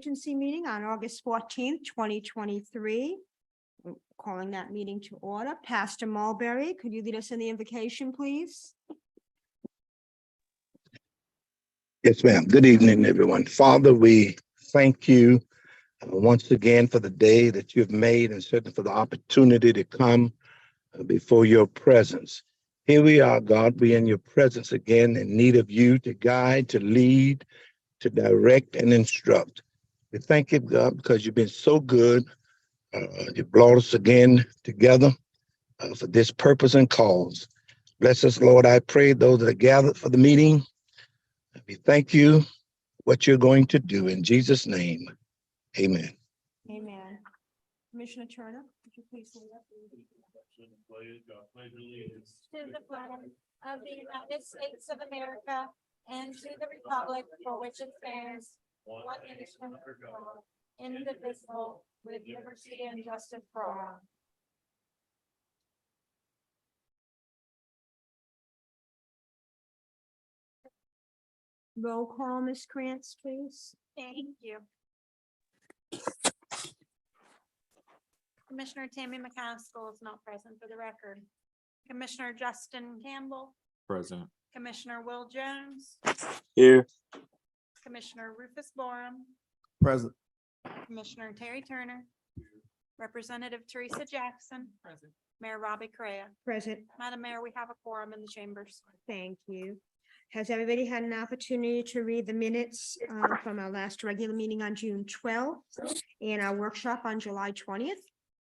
Agency meeting on August 14th, 2023. Calling that meeting to order. Pastor Mulberry, could you lead us in the invocation, please? Yes, ma'am. Good evening, everyone. Father, we thank you once again for the day that you've made and certainly for the opportunity to come before your presence. Here we are, God. We in your presence again, in need of you to guide, to lead, to direct, and instruct. We thank you, God, because you've been so good. You brought us again together for this purpose and cause. Bless us, Lord. I pray those that are gathered for the meeting. We thank you what you're going to do in Jesus' name. Amen. Amen. Commissioner Turner, could you please lead us? To the flag of the United States of America and to the republic for which it stands, one nation, indivisible, with liberty and justice for all. Roll call, Ms. Krantz, please. Thank you. Commissioner Tammy McCaskill is not present for the record. Commissioner Justin Campbell, Present. Commissioner Will Jones, Here. Commissioner Rufus Borum, Present. Commissioner Terry Turner, Representative Teresa Jackson, Present. Mayor Robbie Correa. Present. Madam Mayor, we have a quorum in the chambers. Thank you. Has everybody had an opportunity to read the minutes from our last regular meeting on June 12th and our workshop on July 20th?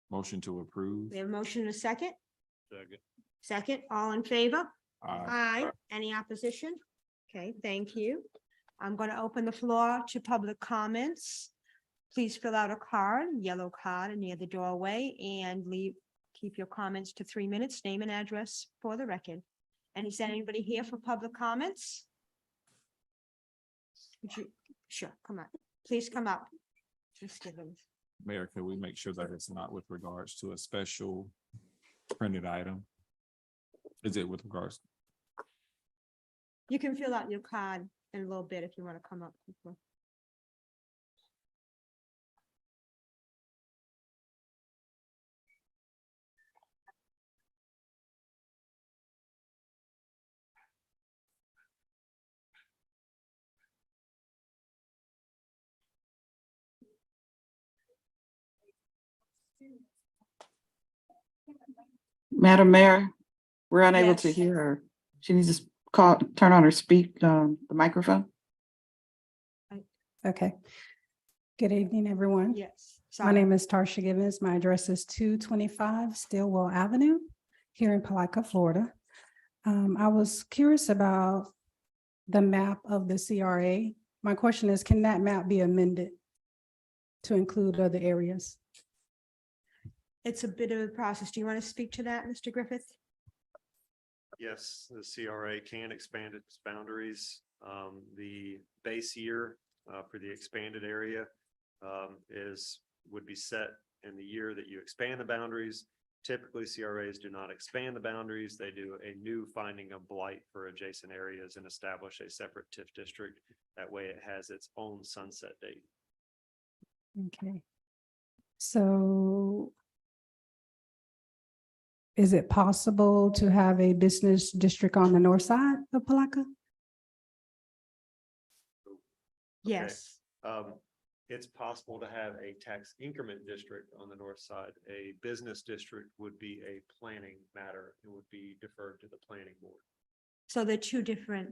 Motion to approve. We have a motion and a second. Second. Second, all in favor? Aye. Aye. Any opposition? Okay, thank you. I'm going to open the floor to public comments. Please fill out a card, yellow card near the doorway, and keep your comments to 3 minutes, name and address for the record. And is there anybody here for public comments? Sure, come on. Please come up. Just give them. Mayor, can we make sure that it's not with regards to a special printed item? Is it with regards? You can fill out your card in a little bit if you want to come up. Madam Mayor, we're unable to Yes. hear her. She needs to turn on her the microphone. Okay. Good evening, everyone. Yes. My name is Tarsha Givens. My address is 225 Stillwell Avenue here in Palatka, Florida. I was curious about the map of the CRA. My question is, can that map be amended to include other areas? It's a bit of a process. Do you want to speak to that, Mr. Griffith? Yes, the CRA can expand its boundaries. The base year for the expanded area would be set in the year that you expand the boundaries. Typically, CRAs do not expand the boundaries. They do a new finding of blight for adjacent areas and establish a separate TIF district. That way it has its own sunset date. Okay. So is it possible to have a business district on the north side of Palatka? Yes. It's possible to have a tax increment district on the north side. A business district would be a planning matter. It would be deferred to the planning board. So they're two different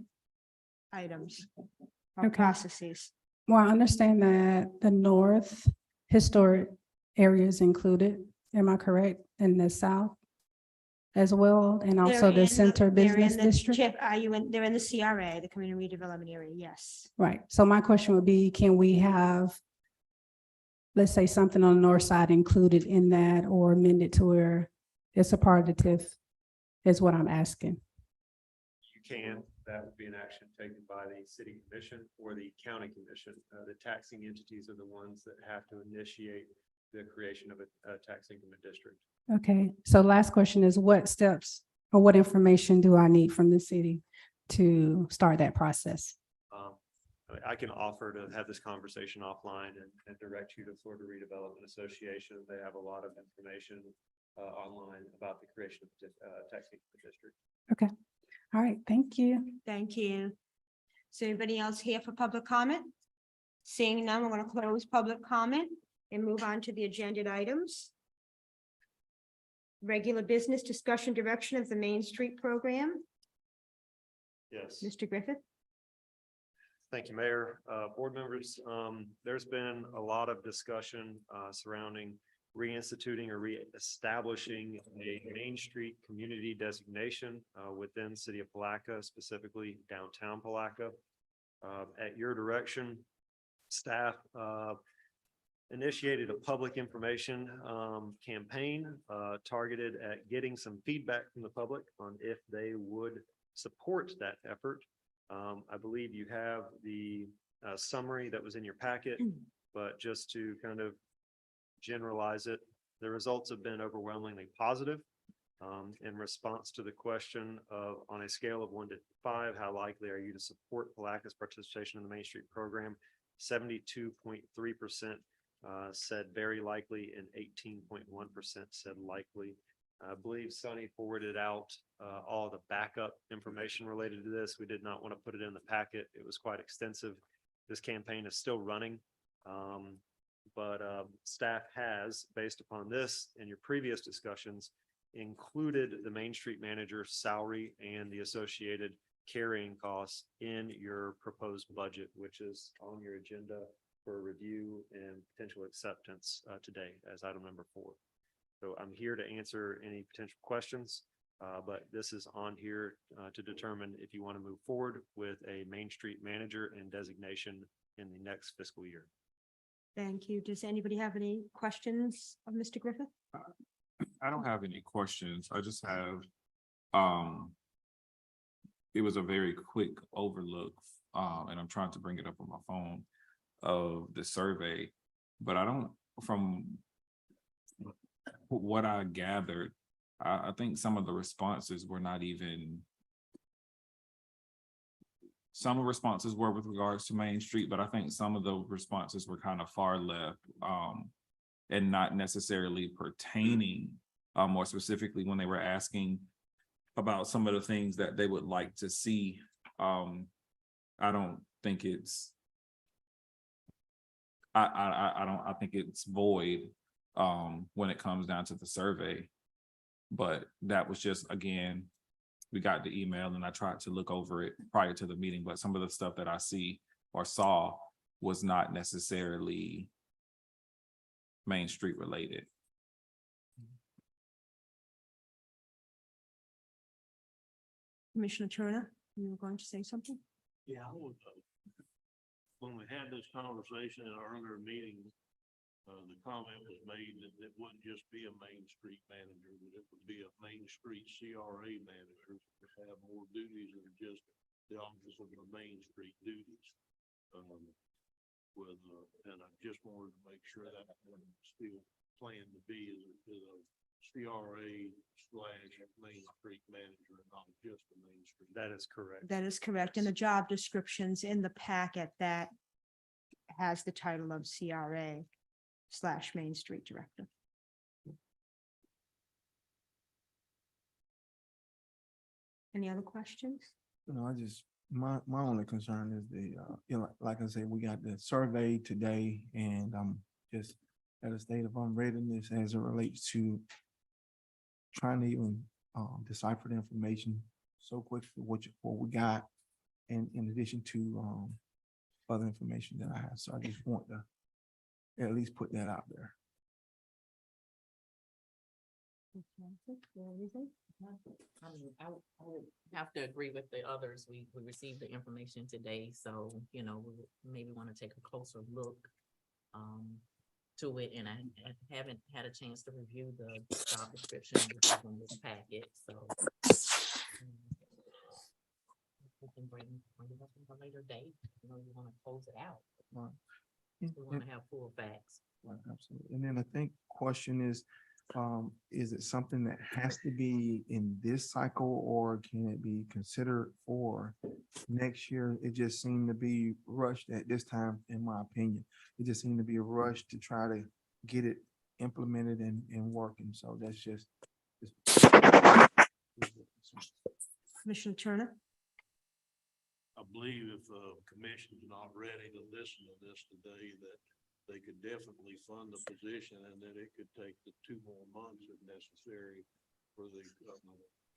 items or Okay. processes. Well, I understand that the north historic area is included. Am I correct? In the south as well, and also They're the in center they're in business the district? TIF. They're in the CRA, the Community Redevelopment Area, yes. Right. So my question would be, can we have, let's say, something on the north side included in that or amended to where it's a part of the TIF is what I'm asking. You can, that would be an action taken by the city commission or the county commission. The taxing entities are the ones that have to initiate the creation of a tax increment district. Okay. So last question is, what steps or what information do I need from the city to start that process? I can offer to have this conversation offline and direct you to Florida Redevelopment Association. They have a lot of information online about the creation of taxing the district. Okay. All right. Thank you. Thank you. Is there anybody else here for public comment? Seeing none, we're going to close public comment and move on to the agenda items. Regular business discussion direction of the Main Street program. Yes. Mr. Griffith? Thank you, Mayor. Board members, there's been a lot of discussion surrounding reinstituting or reestablishing a Main Street community designation within City of Palatka, specifically downtown Palatka. At your direction, staff initiated a public information campaign targeted at getting some feedback from the public on if they would support that effort. I believe you have the summary that was in your packet, but just to kind of generalize it, the results have been overwhelmingly positive. In response to the question of, on a scale of 1 to 5, how likely are you to support Palatka's participation in the Main Street program? 72.3% said very likely and 18.1% said likely. I believe Sonny forwarded out all the backup information related to this. We did not want to put it in the packet. It was quite extensive. This campaign is still running. But staff has, based upon this and your previous discussions, included the Main Street manager's salary and the associated carrying costs in your proposed budget, which is on your agenda for review and potential acceptance today as item number 4. So I'm here to answer any potential questions, but this is on here to determine if you want to move forward with a Main Street manager and designation in the next fiscal year. Thank you. Does anybody have any questions of Mr. Griffith? I don't have any questions. I just have, it was a very quick overlook, and I'm trying to bring it up on my phone of the survey, but I don't, from what I gathered, I think some of the responses were not even, some responses were with regards to Main Street, but I think some of the responses were kind of far left, and not necessarily pertaining, more specifically when they were asking about some of the things that they would like to see. I don't think it's, I think it's void when it comes down to the survey. But that was just, again, we got the email and I tried to look over it prior to the meeting, but some of the stuff that I see or saw was not necessarily Main Street related. Commissioner Turner, you were going to say something? Yeah, I would, when we had this conversation in our earlier meeting, the comment was made that it wouldn't just be a Main Street manager, but it would be a Main Street CRA manager to have more duties than just the office of the Main Street duties. And I just wanted to make sure that still planned to be as a CRA / Main Street manager, and not just a Main Street. That is correct. That is correct. And the job descriptions in the packet that has the title of CRA / Main Street Director. Any other questions? I just, my only concern is the, like I said, we got the survey today, and I'm just at a state of unreadiness as it relates to trying to even decipher the information so quickly, what we got, and in addition to other information that I have. So I just want to at least put that out there. I would have to agree with the others. We received the information today, so, we maybe want to take a closer look to it, and I haven't had a chance to review the job description in this packet, so. We can bring it up at a later date, you want to close it out. Right. We want to have full facts. Right, absolutely. And then I think question is, Is it something that has to be in this cycle, or can it be considered for next year? It just seemed to be rushed at this time, in my opinion. It just seemed to be rushed to try to get it implemented and working. So that's just. Commissioner Turner? I believe if the commission's not ready to listen to this today, that they could definitely fund the position, and that it could take the 2 more months if necessary for the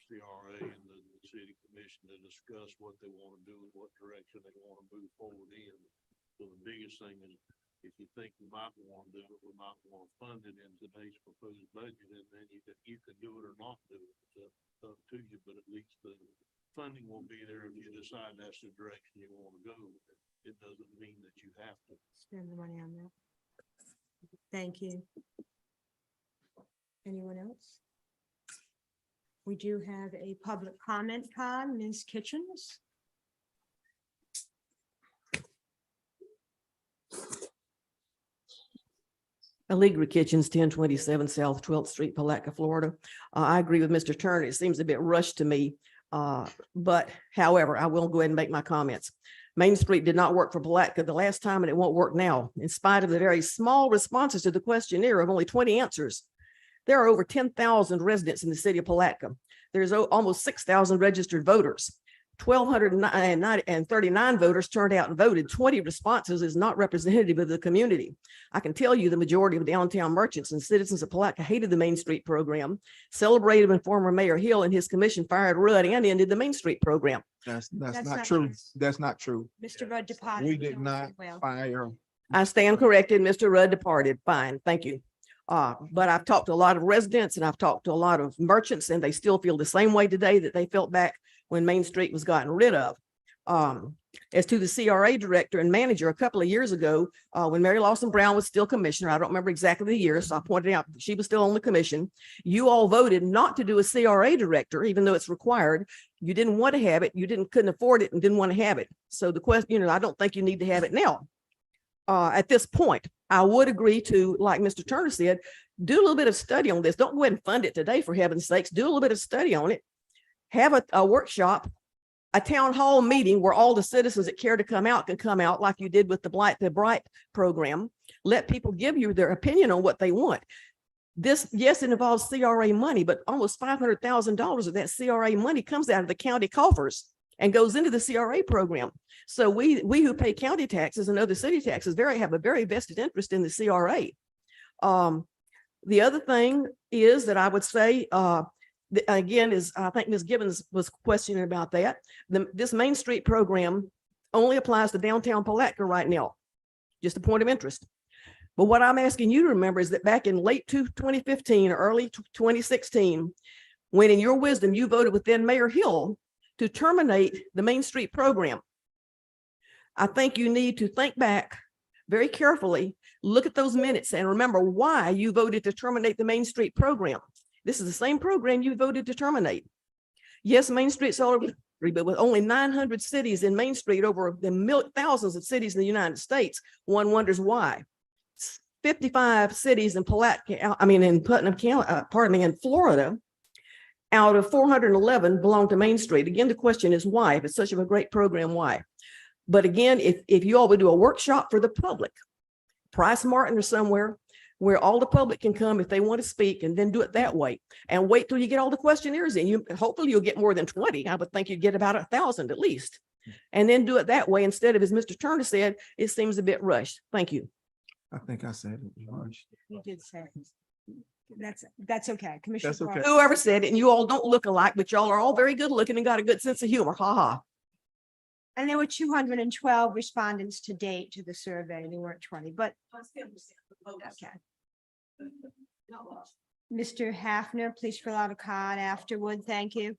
CRA and the city commission to discuss what they want to do and what direction they want to move forward in. So the biggest thing is, if you think we might want to do it, we might want to fund it in today's proposed budget, and then you can do it or not do it. It's up to you, but at least the funding will be there if you decide that's the direction you want to go. It doesn't mean that you have to. Spend the money on that. Thank you. Anyone else? We do have a public comment card, Ms. Kitchens. Allegra Kitchens, 1027 South 12th Street, Palatka, Florida. I agree with Mr. Turner. It seems a bit rushed to me. But however, I will go ahead and make my comments. Main Street did not work for Palatka the last time, and it won't work now. In spite of the very small responses to the questionnaire of only 20 answers, there are over 10,000 residents in the city of Palatka. There's almost 6,000 registered voters. 1,239 voters turned out and voted. 20 responses is not representative of the community. I can tell you the majority of downtown merchants and citizens of Palatka hated the Main Street program, celebrated when former Mayor Hill and his commission fired Rudd and ended the Main Street program. That's That's not not true. true. That's not true. Mr. Rudd departed. We did not Well, fire. I stand corrected. Mr. Rudd departed. Fine. Thank you. But I've talked to a lot of residents and I've talked to a lot of merchants, and they still feel the same way today that they felt back when Main Street was gotten rid of. As to the CRA director and manager, a couple of years ago, when Mary Lawson Brown was still commissioner, I don't remember exactly the year, so I pointed out she was still on the commission. You all voted not to do a CRA director, even though it's required. You didn't want to have it. You couldn't afford it and didn't want to have it. So the question, I don't think you need to have it now. At this point, I would agree to, like Mr. Turner said, do a little bit of study on this. Don't go ahead and fund it today, for heaven's sakes. Do a little bit of study on it. Have a workshop, a town hall meeting where all the citizens that care to come out can come out, like you did with the Bright program. Let people give you their opinion on what they want. This, yes, it involves CRA money, but almost $500,000 of that CRA money comes out of the county coffers and goes into the CRA program. So we who pay county taxes and other city taxes have a very vested interest in the CRA. The other thing is that I would say, again, is I think Ms. Gibbons was questioning about that. This Main Street program only applies to downtown Palatka right now, just a point of interest. But what I'm asking you to remember is that back in late 2015 or early 2016, when in your wisdom, you voted with then Mayor Hill to terminate the Main Street program. I think you need to think back very carefully, look at those minutes and remember why you voted to terminate the Main Street program. This is the same program you voted to terminate. Yes, Main Street's all over, but with only 900 cities in Main Street over the thousands of cities in the United States, one wonders why. 55 cities in Palatka, in Putnam County, in Florida, out of 411 belong to Main Street. Again, the question is why? If it's such a great program, why? But again, if you all would do a workshop for the public, Price Martin or somewhere where all the public can come if they want to speak, and then do it that way and wait till you get all the questionnaires in. Hopefully you'll get more than 20. I would think you'd get about 1,000 at least, and then do it that way instead of, as Mr. Turner said, it seems a bit rushed. Thank you. I think I said it was rushed. You did say it. That's okay. Commissioner. That's okay. Carter. Whoever said it, and you all don't look alike, but y'all are all very good looking and got a good sense of humor. Ha ha. And there were 212 respondents to date to the survey. There weren't 20, but okay. Mr. Hafner, please fill out a card afterward. Thank you.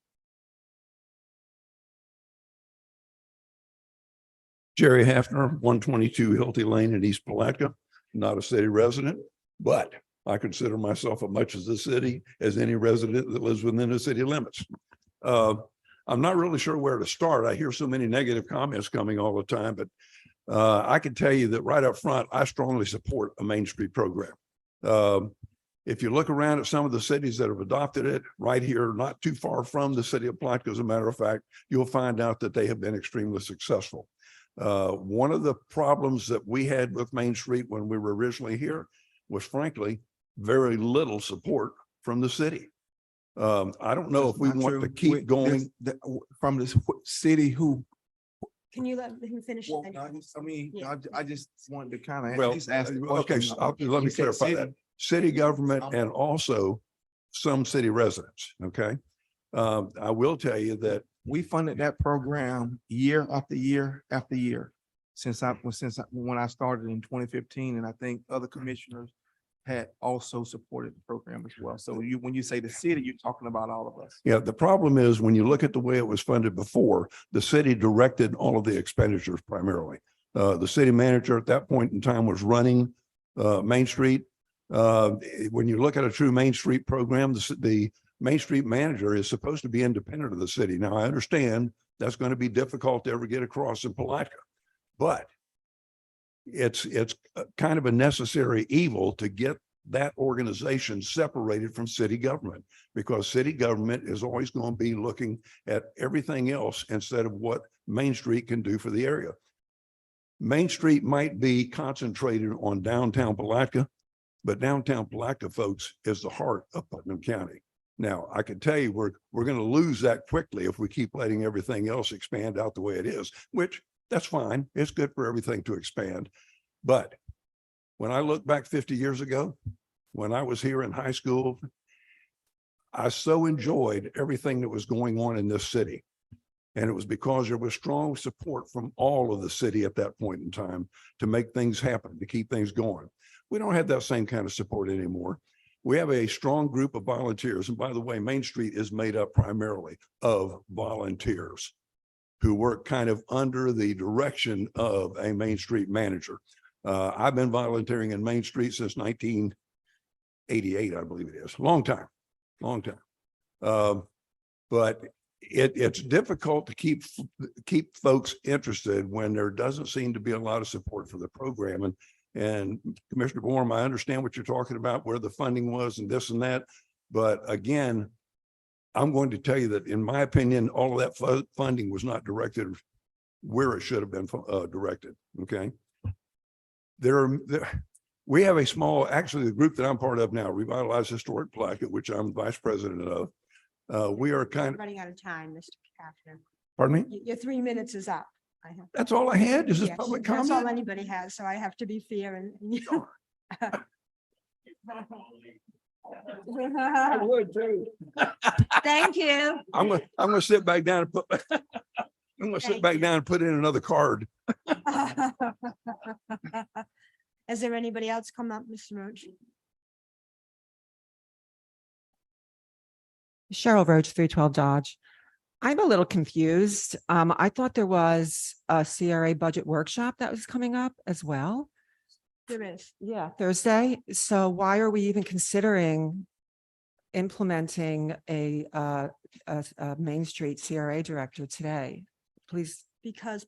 Jerry Hafner, 122 Hilty Lane in East Palatka, not a city resident, but I consider myself as much as the city as any resident that lives within the city limits. I'm not really sure where to start. I hear so many negative comments coming all the time, but I can tell you that right up front, I strongly support a Main Street program. If you look around at some of the cities that have adopted it right here, not too far from the city of Palatka, as a matter of fact, you'll find out that they have been extremely successful. One of the problems that we had with Main Street when we were originally here was frankly, very little support from the city. I don't know if we Not want true. to keep With going. From this city who, Can you let him finish? well, I just wanted to kind of Well, at least ask the okay, question. so let me You said clarify that. city. City government and also some city residents, okay? I will tell you that We funded that program year after year after year when I started in 2015, and I think other commissioners had also supported the program as well. So when you say the city, you're talking about all of us. yeah, the problem is when you look at the way it was funded before, the city directed all of the expenditures primarily. The city manager at that point in time was running Main Street. When you look at a true Main Street program, the Main Street manager is supposed to be independent of the city. Now, I understand that's going to be difficult to ever get across in Palatka, but it's kind of a necessary evil to get that organization separated from city government, because city government is always going to be looking at everything else instead of what Main Street can do for the area. Main Street might be concentrated on downtown Palatka, but downtown Palatka, folks, is the heart of Putnam County. Now, I can tell you we're going to lose that quickly if we keep letting everything else expand out the way it is, which that's fine. It's good for everything to expand. But when I look back 50 years ago, when I was here in high school, I so enjoyed everything that was going on in this city. And it was because there was strong support from all of the city at that point in time to make things happen, to keep things going. We don't have that same kind of support anymore. We have a strong group of volunteers. And by the way, Main Street is made up primarily of volunteers who work kind of under the direction of a Main Street manager. I've been volunteering in Main Street since 1988, I believe it is. Long time. But it's difficult to keep folks interested when there doesn't seem to be a lot of support for the program. And Commissioner Borm, I understand what you're talking about, where the funding was and this and that. But again, I'm going to tell you that in my opinion, all of that funding was not directed where it should have been directed. Okay. We have a small, actually the group that I'm part of now, Revitalize Historic Palatka, which I'm vice president of. We are kind of Running out of time, Mr. Kafner. pardon me. Your 3 minutes is up. That's all I had. Is this Yes, public that's all comment? anybody has, so I have to be fair and. I would too. Thank you. I'm gonna sit back down and put, I'm gonna sit Thank back you. down and put in another card. Is there anybody else come up, Mr. Roach? Cheryl Roach, 312 Dodge. I'm a little confused. I thought there was a CRA budget workshop that was coming up as well. There is. Yeah, Thursday. So why are we even considering implementing a Main Street CRA director today? Please. Because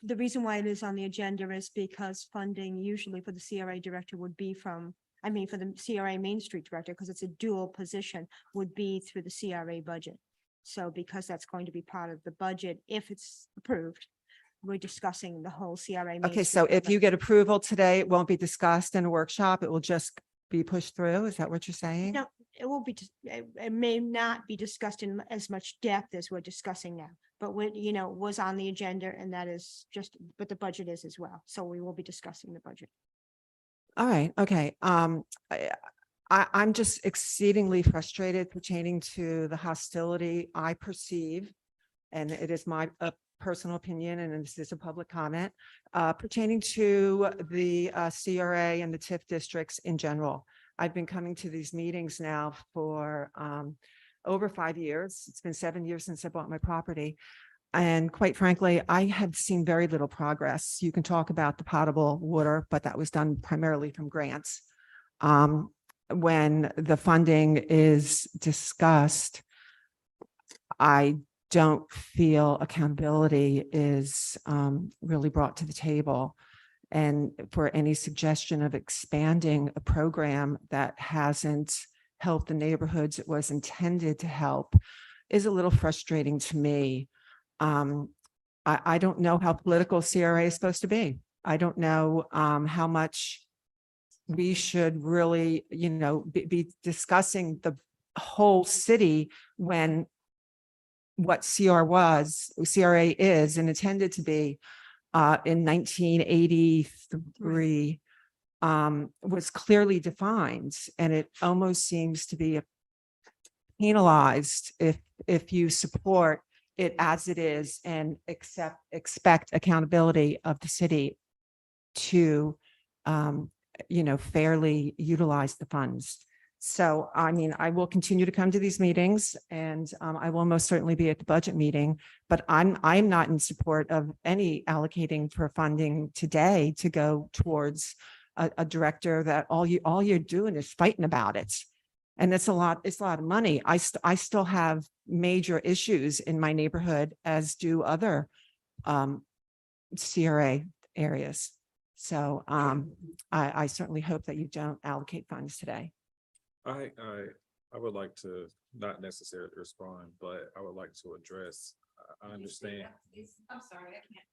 the reason why it is on the agenda is because funding usually for the CRA director would be for the CRA Main Street director, because it's a dual position, would be through the CRA budget. So because that's going to be part of the budget, if it's approved, we're discussing the whole CRA. Main Okay, Street so if budget. you get approval today, it won't be discussed in a workshop. It will just be pushed through. Is that what you're saying? No, it will be, it may not be discussed in as much depth as we're discussing now, but was on the agenda, and that is just, but the budget is as well. So we will be discussing the budget. All right, okay. I'm just exceedingly frustrated pertaining to the hostility I perceive, and it is my personal opinion, and this is a public comment, pertaining to the CRA and the TIF districts in general. I've been coming to these meetings now for over 5 years. It's been 7 years since I bought my property. And quite frankly, I have seen very little progress. You can talk about the potable water, but that was done primarily from grants. When the funding is discussed, I don't feel accountability is really brought to the table. And for any suggestion of expanding a program that hasn't helped the neighborhoods it was intended to help is a little frustrating to me. I don't know how political CRA is supposed to be. I don't know how much we should really, be discussing the whole city when what CRA is and intended to be in 1983 was clearly defined, and it almost seems to be penalized if you support it as it is and expect accountability of the city to fairly utilize the funds. So, I mean, I will continue to come to these meetings, and I will most certainly be at the budget meeting, but I'm not in support of any allocating for funding today to go towards a director that all you're doing is fighting about it. And it's a lot of money. I still have major issues in my neighborhood, as do other CRA areas. So I certainly hope that you don't allocate funds today. I would like to not necessarily respond, but I would like to address, I understand. I'm sorry, I can't.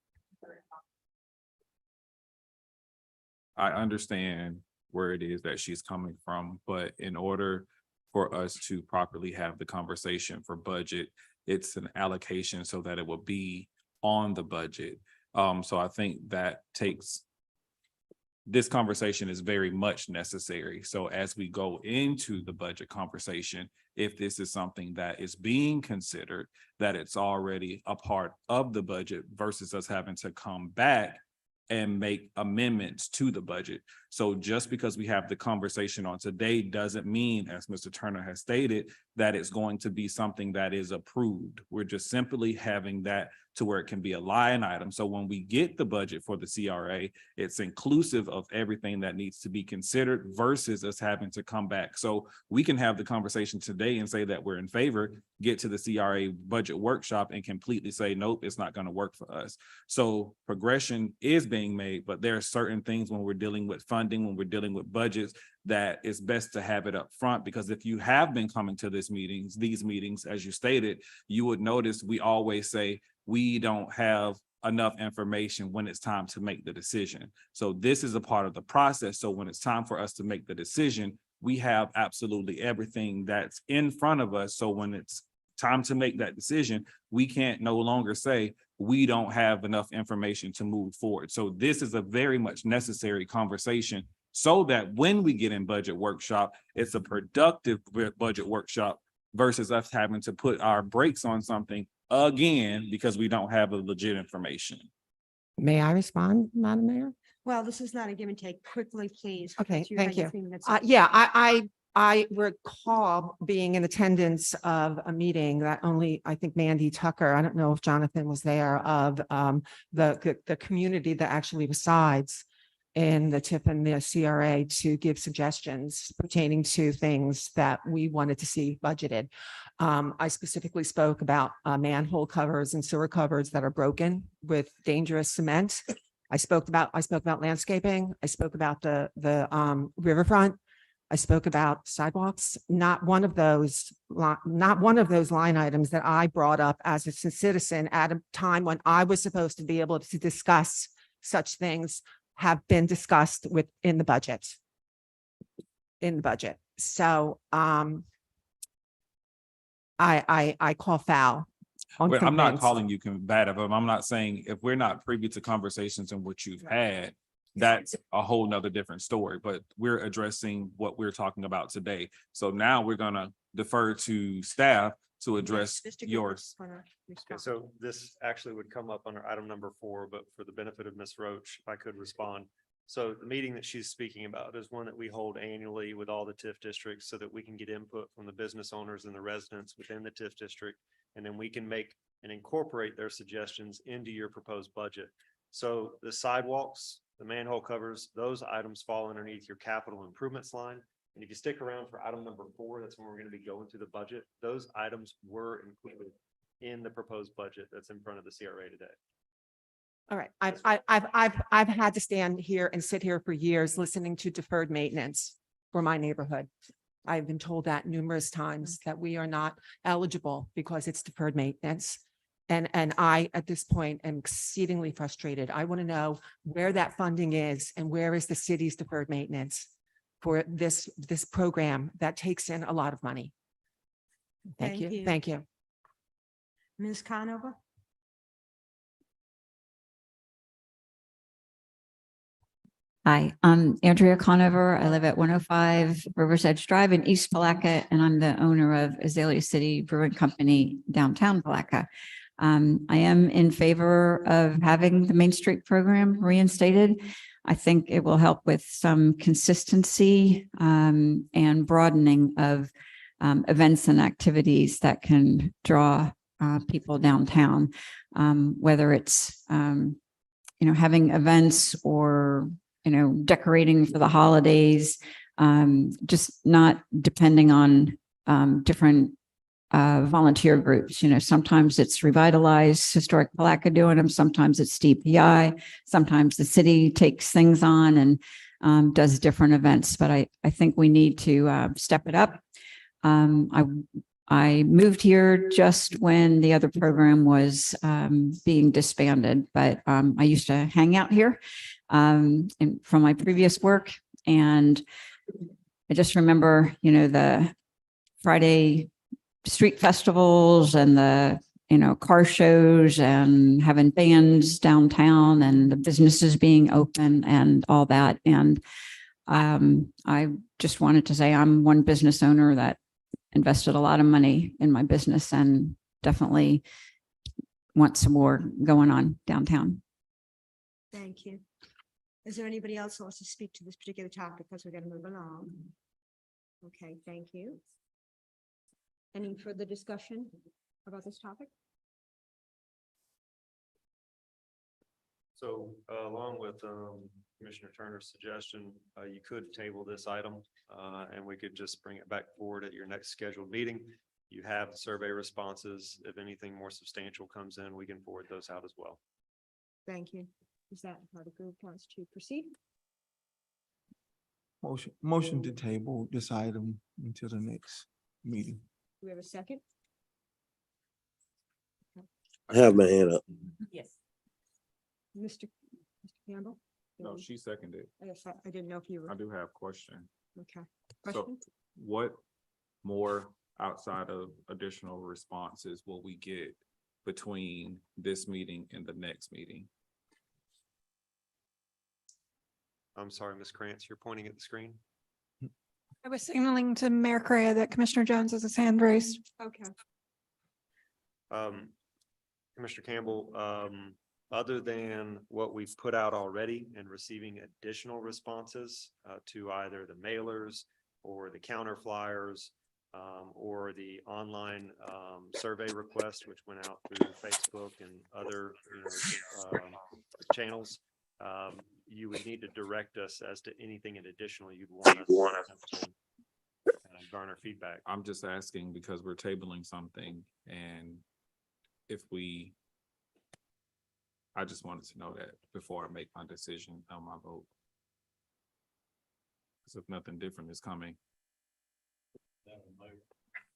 I understand where it is that she's coming from, but in order for us to properly have the conversation for budget, it's an allocation so that it will be on the budget. So I think that this conversation is very much necessary. So as we go into the budget conversation, if this is something that is being considered, that it's already a part of the budget versus us having to come back and make amendments to the budget. So just because we have the conversation on today doesn't mean, as Mr. Turner has stated, that it's going to be something that is approved. We're just simply having that to where it can be a line item. So when we get the budget for the CRA, it's inclusive of everything that needs to be considered versus us having to come back. So we can have the conversation today and say that we're in favor, get to the CRA budget workshop and completely say, nope, it's not going to work for us. So progression is being made, but there are certain things when we're dealing with funding, when we're dealing with budgets, that it's best to have it up front, because if you have been coming to these meetings, as you stated, you would notice we always say we don't have enough information when it's time to make the decision. So this is a part of the process. So when it's time for us to make the decision, we have absolutely everything that's in front of us. So when it's time to make that decision, we can't no longer say we don't have enough information to move forward. So this is a very much necessary conversation so that when we get in budget workshop, it's a productive budget workshop versus us having to put our brakes on something again because we don't have the legit information. May I respond, Madam Mayor? Well, this is not a give and take. Quickly, please. Okay, because thank had your you. thing that's- Yeah, I recall being in attendance of a meeting that only, I think Mandy Tucker, I don't know if Jonathan was there, of the community that actually resides in the TIP and the CRA to give suggestions pertaining to things that we wanted to see budgeted. I specifically spoke about manhole covers and sewer covers that are broken with dangerous cement. I spoke about landscaping. I spoke about the riverfront. I spoke about sidewalks. Not one of those line items that I brought up as a citizen at a time when I was supposed to be able to discuss such things have been discussed within the budget. So I call foul. Well, I'm not things. calling you combative. I'm not saying if we're not privy to conversations in which you've had, that's a whole nother different story, but we're addressing what we're talking about today. So now we're gonna defer to staff to address Mr. Gibbons yours. wanna Okay, respond. so this actually would come up under item number 4, but for the benefit of Ms. Roach, if I could respond. So the meeting that she's speaking about is one that we hold annually with all the TIF districts so that we can get input from the business owners and the residents within the TIF district. And then we can make and incorporate their suggestions into your proposed budget. So the sidewalks, the manhole covers, those items fall underneath your capital improvements line. And if you stick around for item number 4, that's when we're going to be going through the budget. Those items were included in the proposed budget that's in front of the CRA today. All right, I've had to stand here and sit here for years listening to deferred maintenance for my neighborhood. I've been told that numerous times that we are not eligible because it's deferred maintenance. And I, at this point, am exceedingly frustrated. I want to know where that funding is and where is the city's deferred maintenance for this program that takes in a lot of money. Thank Thank you. you. Thank you. Ms. Conover? Hi, I'm Andrea Conover. I live at 105 Rivers Edge Drive in East Palatka, and I'm the owner of Azalea City Brewing Company downtown Palatka. I am in favor of having the Main Street program reinstated. I think it will help with some consistency and broadening of events and activities that can draw people downtown, whether it's having events or decorating for the holidays, just not depending on different volunteer groups. Sometimes it's Revitalize Historic Palatka doing them. Sometimes it's DPI. Sometimes the city takes things on and does different events. But I think we need to step it up. I moved here just when the other program was being disbanded, but I used to hang out here from my previous work. And I just remember, the Friday street festivals and the, car shows and having bands downtown and the businesses being open and all that. And I just wanted to say I'm one business owner that invested a lot of money in my business and definitely want some more going on downtown. Thank you. Is there anybody else who wants to speak to this particular topic? Because we're going to move along. Okay, thank you. Any further discussion about this topic? So along with Commissioner Turner's suggestion, you could table this item and we could just bring it back forward at your next scheduled meeting. You have the survey responses. If anything more substantial comes in, we can forward those out as well. Thank you. Is that how the group wants to proceed? Motion to table this item until the next meeting. Do we have a second? I have my hand up. Yes. Mr. Campbell? No, she seconded. Yes, I didn't know if you were. I do have a question. Okay. So Question? what more outside of additional responses will we get between this meeting and the next meeting? I'm sorry, Ms. Krantz, you're pointing at the screen. I was signaling to Mayor Correa that Commissioner Jones has his hand raised. Okay. Commissioner Campbell, other than what we've put out already and receiving additional responses to either the mailers or the counter flyers or the online survey request, which went out through Facebook and other channels, you would need to direct us as to anything additional you'd want us to garner feedback. I'm just asking because we're tabling something, and I just wanted to know that before I make my decision on my vote. Because if nothing different is coming.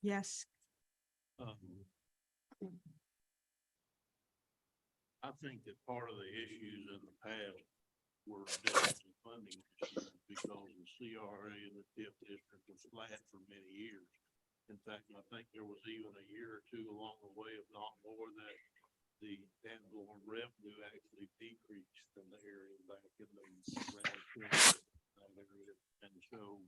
Yes. I think that part of the issues in the past were definitely funding issues because the CRA and the TIF district was flat for many years. In fact, I think there was even a year or two along the way, if not more, that the ad valorem revenue actually decreased in the area back in the area. And so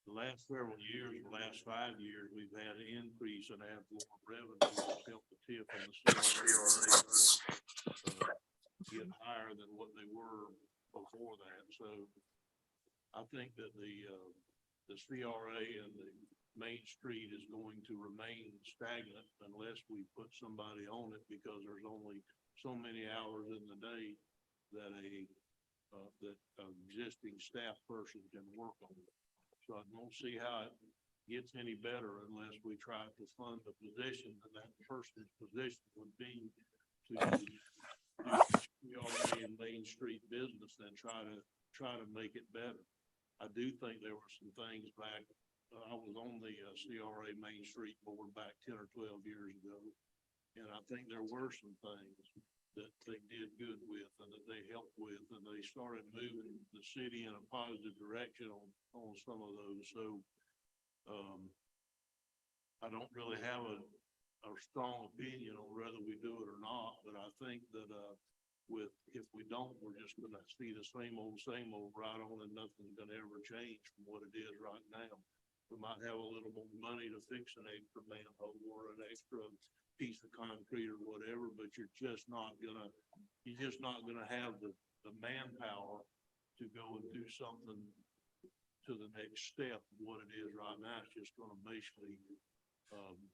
the last several years, the last 5 years, we've had an increase in ad valorem revenue to help the TIF and the CRA get higher than what they were before that. So I think that the CRA and the Main Street is going to remain stagnant unless we put somebody on it, because there's only so many hours in the day that that an existing staff person can work on it. So I don't see how it gets any better unless we try to fund the position, and that person's position would be to we already in Main Street business and try to make it better. I do think there were some things back, I was on the CRA Main Street Board back 10 or 12 years ago. And I think there were some things that they did good with and that they helped with, and they started moving the city in a positive direction on some of those. So, I don't really have a strong opinion on whether we do it or not, but I think that, if we don't, we're just gonna see the same old right on, and nothing's gonna ever change from what it is right now. We might have a little more money to fix an extra manhole or an extra piece of concrete or whatever, but you're just not gonna have the manpower to go and do something to the next step of what it is right now. It's just gonna basically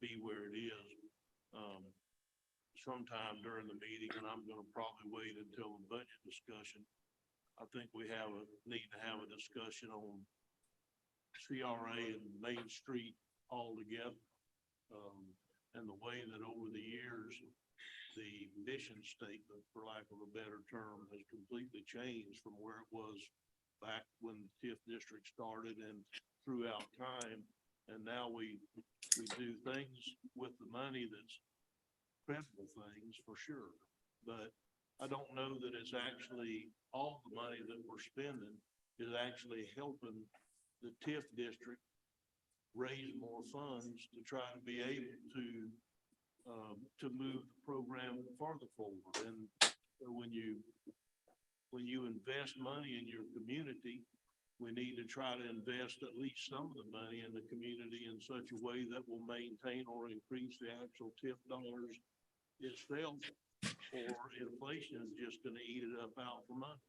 be where it is. Sometime during the meeting, and I'm gonna probably wait until the budget discussion. I think we need to have a discussion on CRA and Main Street altogether. And the way that over the years, the mission statement, for lack of a better term, has completely changed from where it was back when the TIF district started and throughout time. And now we do things with the money that's credible things for sure. But I don't know that it's actually all the money that we're spending is actually helping the TIF district raise more funds to try to be able to move the program farther forward. And when you invest money in your community, we need to try to invest at least some of the money in the community in such a way that will maintain or increase the actual TIF dollars itself, or inflation is just gonna eat it up out from us.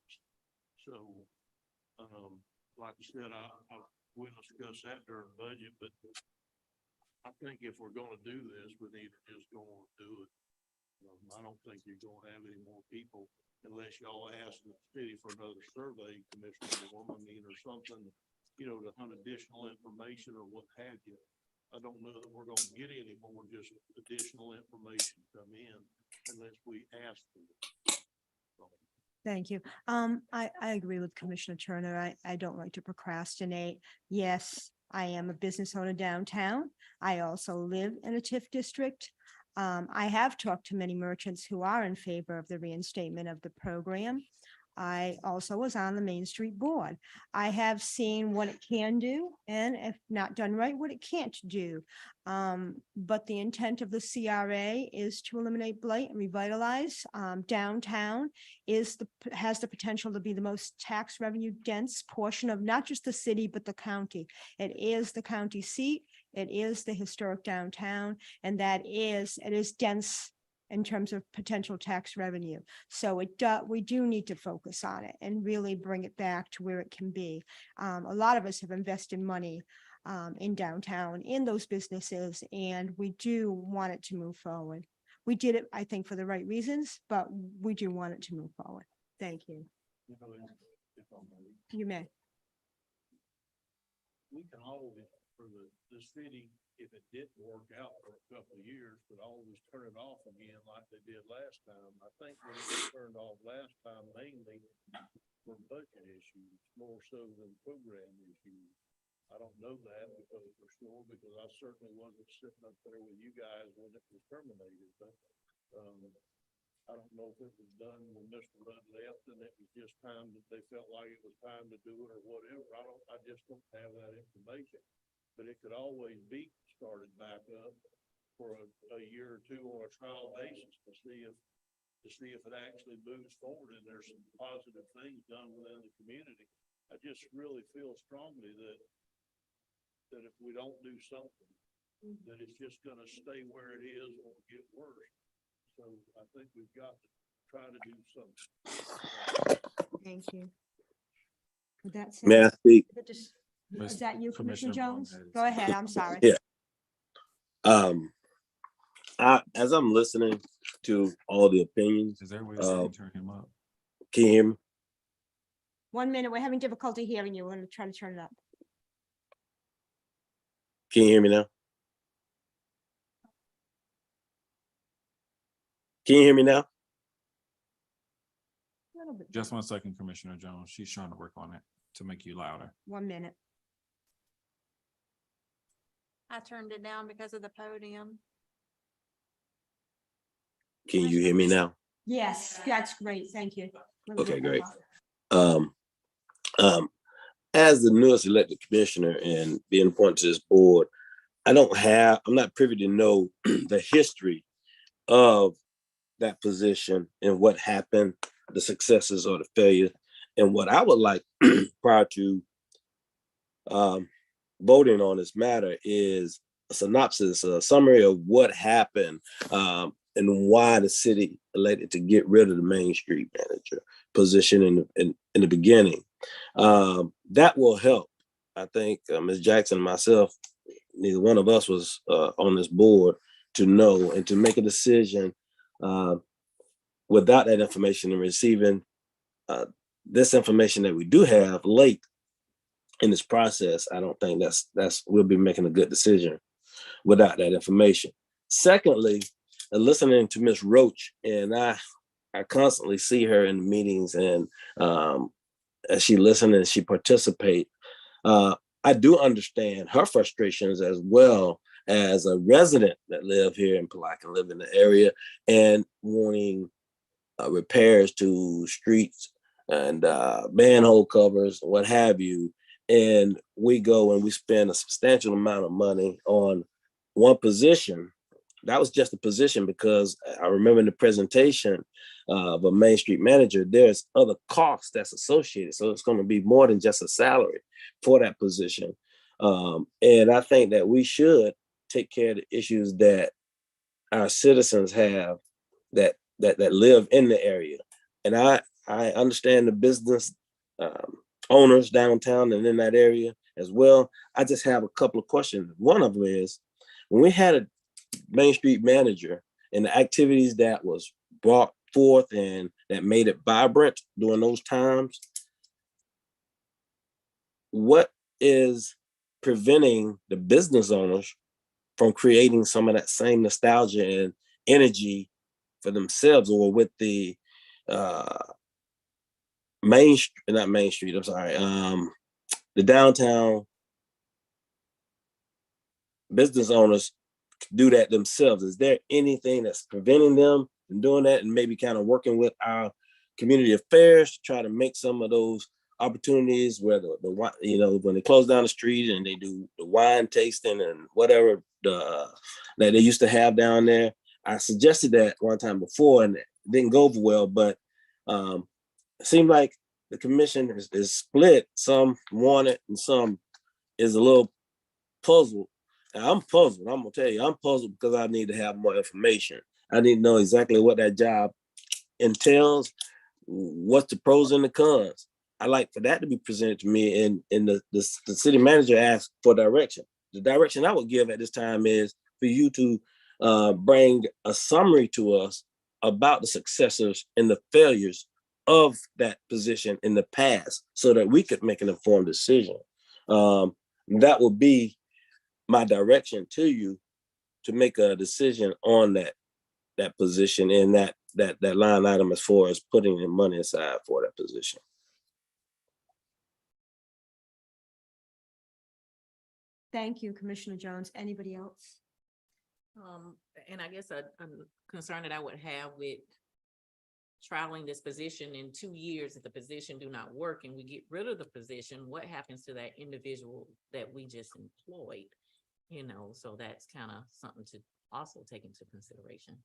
So, like I said, we'll discuss that during budget, but I think if we're gonna do this, we need to just go on and do it. I don't think you're gonna have any more people unless y'all ask the city for another survey, Commissioner Warren, or something, to hunt additional information or what have you. I don't know that we're gonna get any more just additional information come in unless we ask for it. Thank you. I agree with Commissioner Turner. I don't like to procrastinate. Yes, I am a business owner downtown. I also live in a TIF district. I have talked to many merchants who are in favor of the reinstatement of the program. I also was on the Main Street Board. I have seen what it can do, and if not done right, what it can't do. But the intent of the CRA is to eliminate blight and revitalize. Downtown has the potential to be the most tax revenue dense portion of not just the city, but the county. It is the county seat. It is the historic downtown, and it is dense in terms of potential tax revenue. So we do need to focus on it and really bring it back to where it can be. A lot of us have invested money in downtown, in those businesses, and we do want it to move forward. We did it, I think, for the right reasons, but we do want it to move forward. Thank you. You may. We can always, for the city, if it didn't work out for a couple of years, but always turn it off again like they did last time. I think when it was turned off last time, mainly for budget issues, more so than program issues. I don't know that for sure, because I certainly wasn't sitting up there with you guys when it was terminated, but I don't know if it was done when Mr. Rudd left and it was just time that they felt like it was time to do it or whatever. I just don't have that information, but it could always be started back up for a year or two on a trial basis to see if it actually moves forward and there's some positive things done within the community. I just really feel strongly that if we don't do something, that it's just going to stay where it is or get worse. So I think we've got to try to do something. Thank you. With that said, May I speak? is that you, Commissioner Commissioner Jones? Vaughn Go ahead. I'm sorry. Yeah. As I'm listening to all the opinions, Is there a way to turn him up? can you hear me? 1 minute. We're having difficulty hearing you. We're going to try to turn it up. Can you hear me now? Can you hear me now? little bit. Just 1 second, Commissioner Jones. She's trying to work on it to make you louder. 1 minute. I turned it down because of the podium. Can you hear me now? Yes, that's great. Thank you. Okay, great. Um, um, as the newest elected commissioner and being appointed to this board, I'm not privy to know the history of that position and what happened, the successes or the failure. And what I would like prior to voting on this matter is a synopsis, a summary of what happened and why the city elected to get rid of the Main Street manager position in the beginning. That will help. I think Ms. Jackson and myself, neither one of us was on this board to know and to make a decision without that information and receiving this information that we do have late in this process. I don't think we'll be making a good decision without that information. Secondly, listening to Ms. Roach, and I constantly see her in the meetings, and as she listens and she participates, I do understand her frustrations as well as a resident that live here in Palatka, live in the area, and wanting repairs to streets and manhole covers, what have you. And we go and we spend a substantial amount of money on one position. That was just a position, because I remember in the presentation of a Main Street manager, there's other costs that's associated. So it's going to be more than just a salary for that position. And I think that we should take care of the issues that our citizens have that live in the area. And I understand the business owners downtown and in that area as well. I just have a couple of questions. One of them is, when we had a Main Street manager and the activities that was brought forth and that made it vibrant during those times, what is preventing the business owners from creating some of that same nostalgia and energy for themselves, or with the the downtown business owners do that themselves? Is there anything that's preventing them from doing that, and maybe kind of working with our community affairs to try to make some of those opportunities where when they close down the street and they do the wine tasting and whatever that they used to have down there? I suggested that one time before and it didn't go over well, but it seemed like the commission is split. Some want it and some is a little puzzled. And I'm puzzled. I'm gonna tell you, I'm puzzled because I need to have more information. I need to know exactly what that job entails, what's the pros and the cons. I like for that to be presented to me, and the city manager asked for direction. The direction I would give at this time is for you to bring a summary to us about the successes and the failures of that position in the past, so that we could make an informed decision. That would be my direction to you, to make a decision on that position and that line item as far as putting the money aside for that position. Thank you, Commissioner Jones. Anybody else? And I guess a concern that I would have with trialing this position in 2 years, if the position do not work and we get rid of the position, what happens to that individual that we just employed? So that's kind of something to also take into consideration.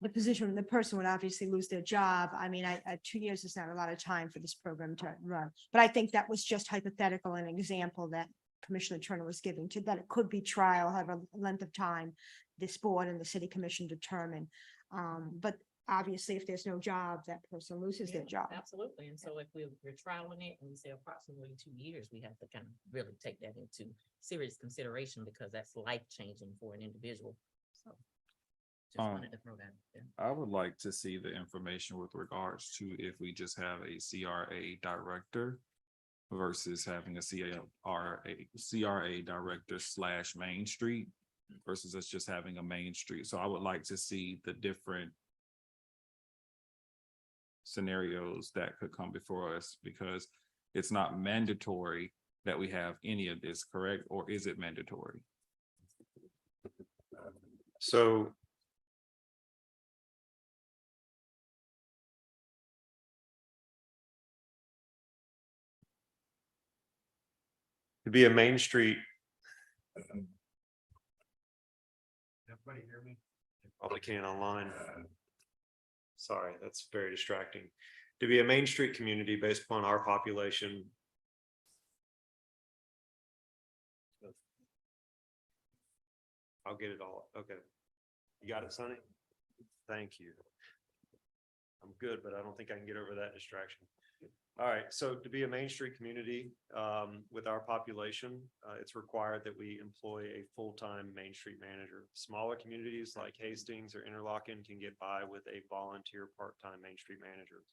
The person would obviously lose their job. I mean, 2 years is not a lot of time for this program to run, but I think that was just hypothetical, an example that Commissioner Turner was giving to, that it could be trial, however length of time this board and the city commission determine. But obviously, if there's no job, that person loses their job. Absolutely. And so if we're trialing it and we say approximately 2 years, we have to kind of really take that into serious consideration, because that's life-changing for an individual. So just wanted to throw that out there. I would like to see the information with regards to if we just have a CRA director versus having a CRA director / Main Street versus us just having a Main Street. So I would like to see the different scenarios that could come before us, because it's not mandatory that we have any of this, correct? Or is it mandatory? So to be a Main Street. Everybody hear me? They probably can't online. Sorry, that's very distracting. To be a Main Street community based upon our population. I'll get it all. Okay. You got it, Sonny? Thank you. I'm good, but I don't think I can get over that distraction. All right, so to be a Main Street community with our population, it's required that we employ a full-time Main Street manager. Smaller communities like Hastings or Interlochen can get by with a volunteer part-time Main Street manager.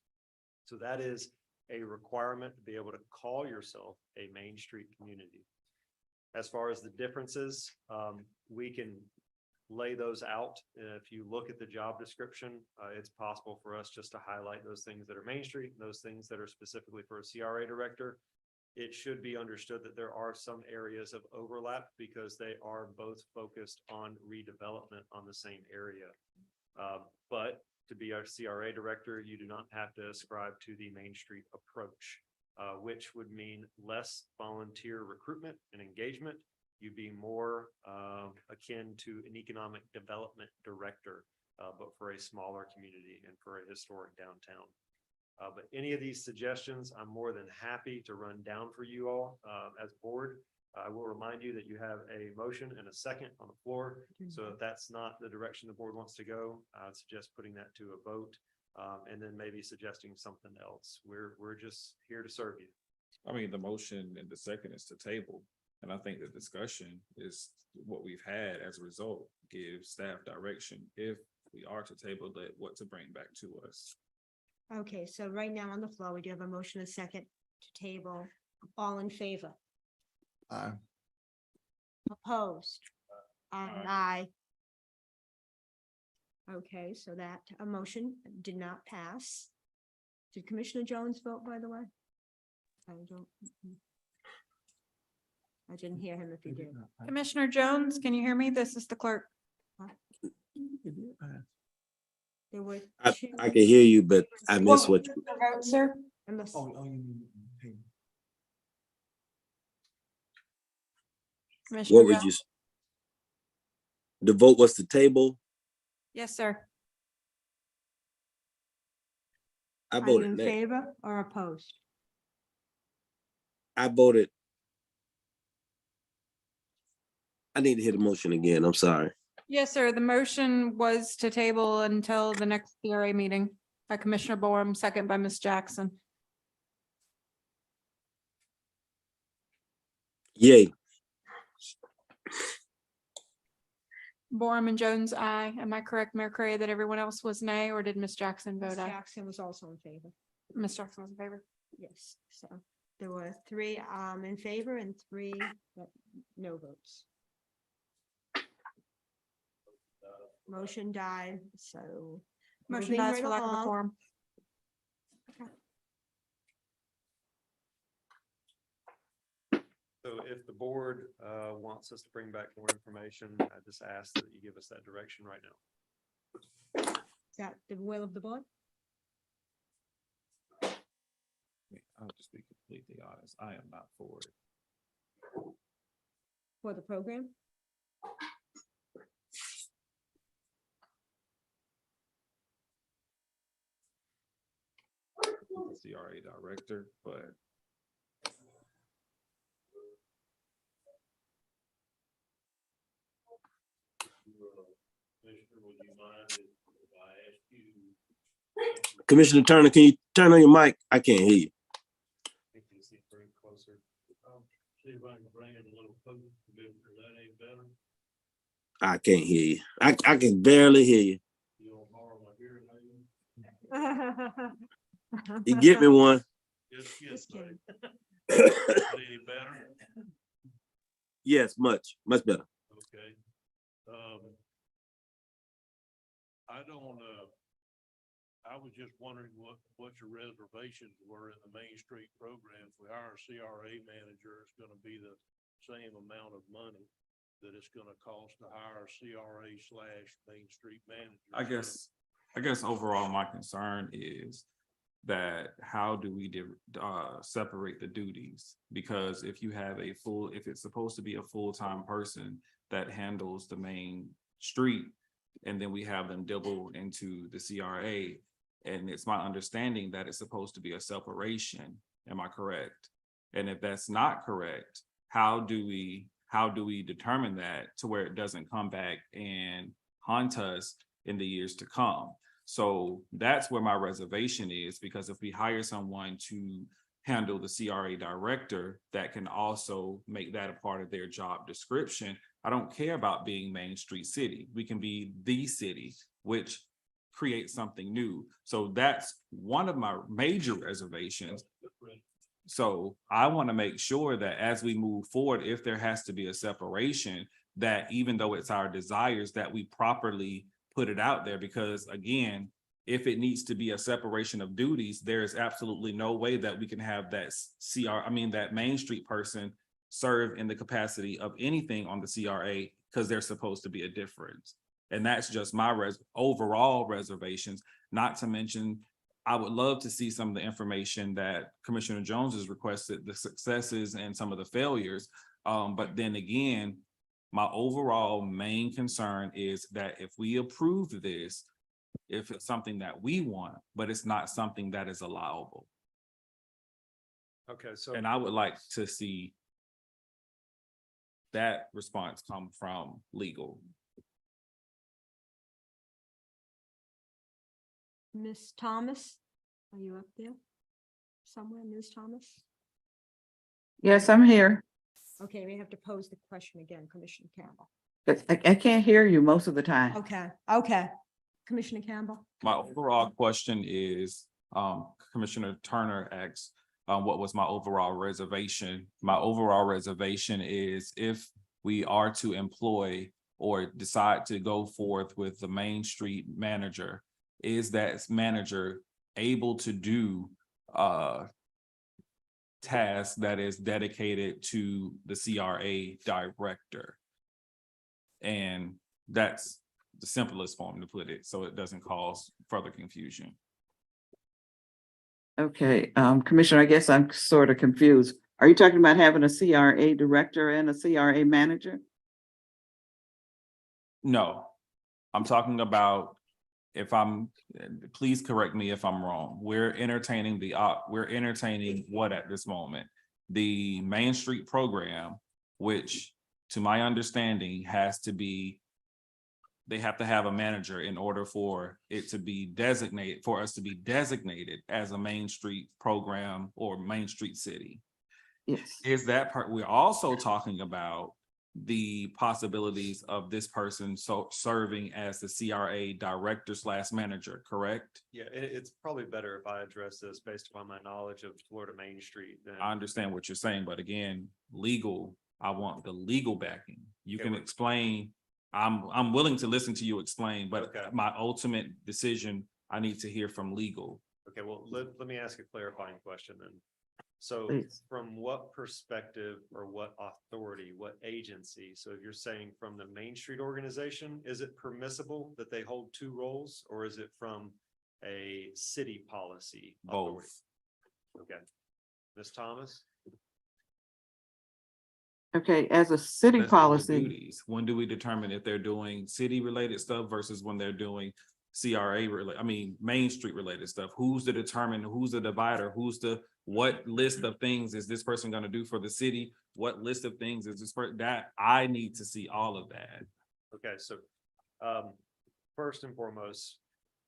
So that is a requirement to be able to call yourself a Main Street community. As far as the differences, we can lay those out. If you look at the job description, it's possible for us just to highlight those things that are Main Street, and those things that are specifically for a CRA director. It should be understood that there are some areas of overlap because they are both focused on redevelopment on the same area. But to be our CRA director, you do not have to ascribe to the Main Street approach, which would mean less volunteer recruitment and engagement. You'd be more akin to an economic development director, but for a smaller community and for a historic downtown. But any of these suggestions, I'm more than happy to run down for you all as board. I will remind you that you have a motion and a second on the floor. So if that's not the direction the board wants to go, I'd suggest putting that to a vote and then maybe suggesting something else. We're just here to serve you. I mean, the motion and the second is to table. And I think the discussion is what we've had as a result, give staff direction if we are to table that, what to bring back to us. Okay, so right now on the floor, we do have a motion, a second to table. All in favor? Aye. Opposed? Aye. Okay, so that a motion did not pass. Did Commissioner Jones vote, by the way? I don't. I didn't hear him if he did. Commissioner Jones, can you hear me? This is the clerk. There were I two. can hear you, but I missed what you. Vote, sir. Unless- You mean, hey, Commissioner What would Jones? you? The vote was to table. Yes, sir. I Are you voted in nay. favor or opposed? I voted. I need to hear the motion again. I'm sorry. Yes, sir. The motion was to table until the next CRA meeting by Commissioner Borum, second by Ms. Jackson. Yay. Borum and Jones, aye. Am I correct, Mayor Cray, that everyone else was nay, or did Ms. Jackson Ms. vote aye? Jackson was also in favor. Ms. Jackson was in favor. Yes, so there were three in favor and three no votes. Motion died, so. Motion moving dies right for lack of a along. quorum. So if the board wants us to bring back more information, I just ask that you give us that direction right now. Is that the will of the board? I'll just be completely honest. I am not for it. For the program? The CRA director, but Commissioner, would you mind if I ask you? Commissioner Turner, can you turn on your mic? I can't hear you. I think you just need to bring it closer. See if I can bring it a little closer, Commissioner, that ain't better. I can't hear you. I can barely hear you. You don't borrow my hearing aid? You get me one. Just Just kidding. kidding. buddy. Is it any better? Yes, much better. Okay. I I was just wondering what your reservations were in the Main Street program. If we hire a CRA manager, it's gonna be the same amount of money that it's gonna cost to hire a CRA / Main Street manager. I guess overall my concern is that how do we separate the duties? Because if you have if it's supposed to be a full-time person that handles the main street, and then we have them double into the CRA, and it's my understanding that it's supposed to be a separation. Am I correct? And if that's not correct, how do we determine that to where it doesn't come back and haunt us in the years to come? So that's where my reservation is, because if we hire someone to handle the CRA director, that can also make that a part of their job description. I don't care about being Main Street City. We can be the city, which creates something new. So that's one of my major reservations. So I want to make sure that as we move forward, if there has to be a separation, that even though it's our desires, that we properly put it out there. Because again, if it needs to be a separation of duties, there is absolutely no way that we can have that that Main Street person serve in the capacity of anything on the CRA, because there's supposed to be a difference. And that's just my overall reservations, not to mention, I would love to see some of the information that Commissioner Jones has requested, the successes and some of the failures. But then again, my overall main concern is that if we approve this, if it's something that we want, but it's not something that is allowable. Okay, so. And I would like to see that response come from legal. Ms. Thomas, are you up there somewhere, Ms. Thomas? Yes, I'm here. Okay, we have to pose the question again, Commissioner Campbell. But I can't hear you most of the time. Okay, Commissioner Campbell. My overall question is, Commissioner Turner asked, what was my overall reservation? My overall reservation is if we are to employ or decide to go forth with the Main Street manager, is that manager able to do tasks that is dedicated to the CRA director? And that's the simplest form to put it, so it doesn't cause further confusion. Okay, Commissioner, I guess I'm sort of confused. Are you talking about having a CRA director and a CRA manager? No, I'm talking about, please correct me if I'm wrong. We're entertaining what at this moment? The Main Street program, which to my understanding they have to have a manager in order for it to be designated, for us to be designated as a Main Street program or Main Street city. Yes. Is that part? We're also talking about the possibilities of this person serving as the CRA director / manager, correct? Yeah, it's probably better if I address this based upon my knowledge of Florida Main Street. I understand what you're saying, but again, legal, I want the legal backing. You can explain, I'm willing to listen to you explain, but my ultimate decision, I need to hear from legal. Okay, well, let me ask a clarifying question then. So Please. from what perspective or what authority, what agency? So if you're saying from the Main Street organization, is it permissible that they hold two roles, or is it from a city policy? Authority? Both. Okay. Ms. Thomas? Okay, as a city Let's go with policy, duties. When do we determine if they're doing city related stuff versus when they're doing Main Street related stuff? Who's the divider? What list of things is this person going to do for the city? What list of things is this person? That I need to see all of that. Okay, so first and foremost,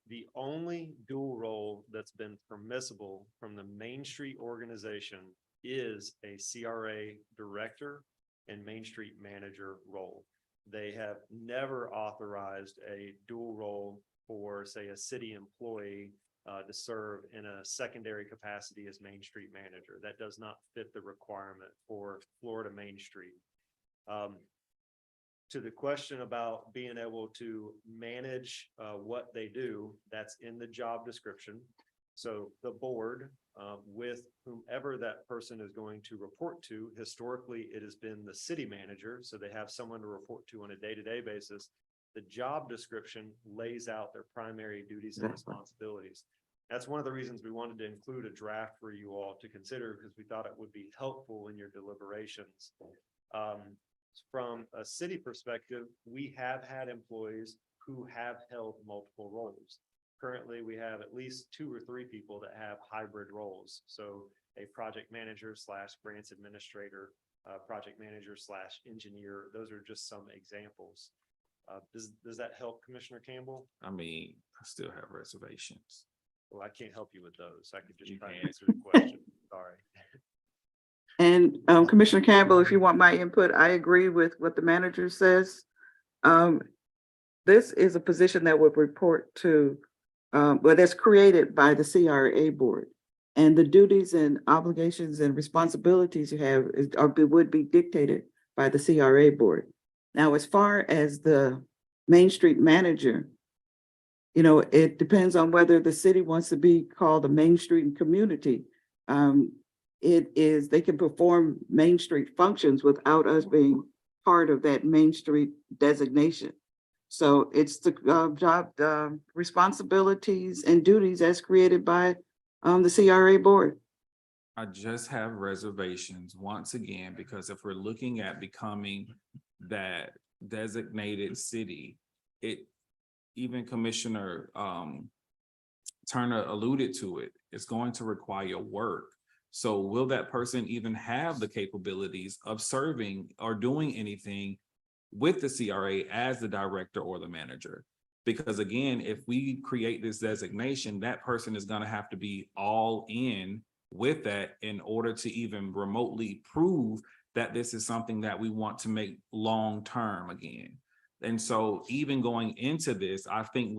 the only dual role that's been permissible from the Main Street organization is a CRA director and Main Street manager role. They have never authorized a dual role for, say, a city employee to serve in a secondary capacity as Main Street manager. That does not fit the requirement for Florida Main Street. to the question about being able to manage what they do, that's in the job description. So the board, with whomever that person is going to report to, historically, it has been the city manager. So they have someone to report to on a day-to-day basis. The job description lays out their primary duties and responsibilities. That's one of the reasons we wanted to include a draft for you all to consider, because we thought it would be helpful in your deliberations. From a city perspective, we have had employees who have held multiple roles. Currently, we have at least 2 or 3 people that have hybrid roles. So a project manager / grants administrator, project manager / engineer. Those are just some examples. Does that help, Commissioner Campbell? I mean, I still have reservations. Well, I can't help you with those. I could just You try to can't. answer the question. Sorry. And Commissioner Campbell, if you want my input, I agree with what the manager says. This is a position that would report to, well, that's created by the CRA board. And the duties and obligations and responsibilities you have would be dictated by the CRA board. Now, as far as the Main Street manager, you know, it depends on whether the city wants to be called a Main Street and community. They can perform Main Street functions without us being part of that Main Street designation. So it's the job, responsibilities and duties as created by the CRA board. I just have reservations once again, because if we're looking at becoming that designated city, even Commissioner Turner alluded to it, it's going to require work. So will that person even have the capabilities of serving or doing anything with the CRA as the director or the manager? Because again, if we create this designation, that person is going to have to be all in with that in order to even remotely prove that this is something that we want to make long-term again. And so even going into this, I think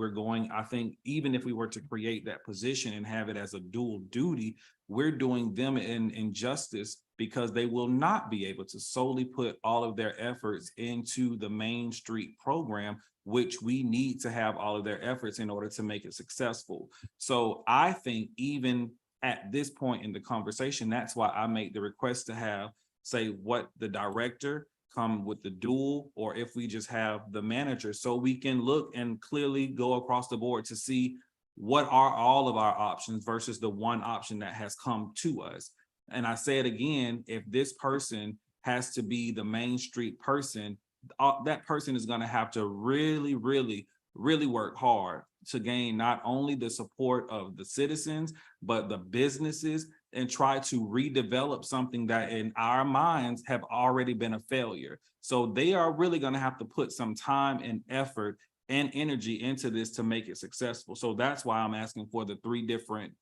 even if we were to create that position and have it as a dual duty, we're doing them an injustice, because they will not be able to solely put all of their efforts into the Main Street program, which we need to have all of their efforts in order to make it successful. So I think even at this point in the conversation, that's why I made the request to have, say, what the director come with the dual, or if we just have the manager, so we can look and clearly go across the board to see what are all of our options versus the one option that has come to us. And I say it again, if this person has to be the Main Street person, that person is going to have to really, really, really work hard to gain not only the support of the citizens, but the businesses, and try to redevelop something that in our minds have already been a failure. So they are really going to have to put some time and effort and energy into this to make it successful. So that's why I'm asking for the 3 different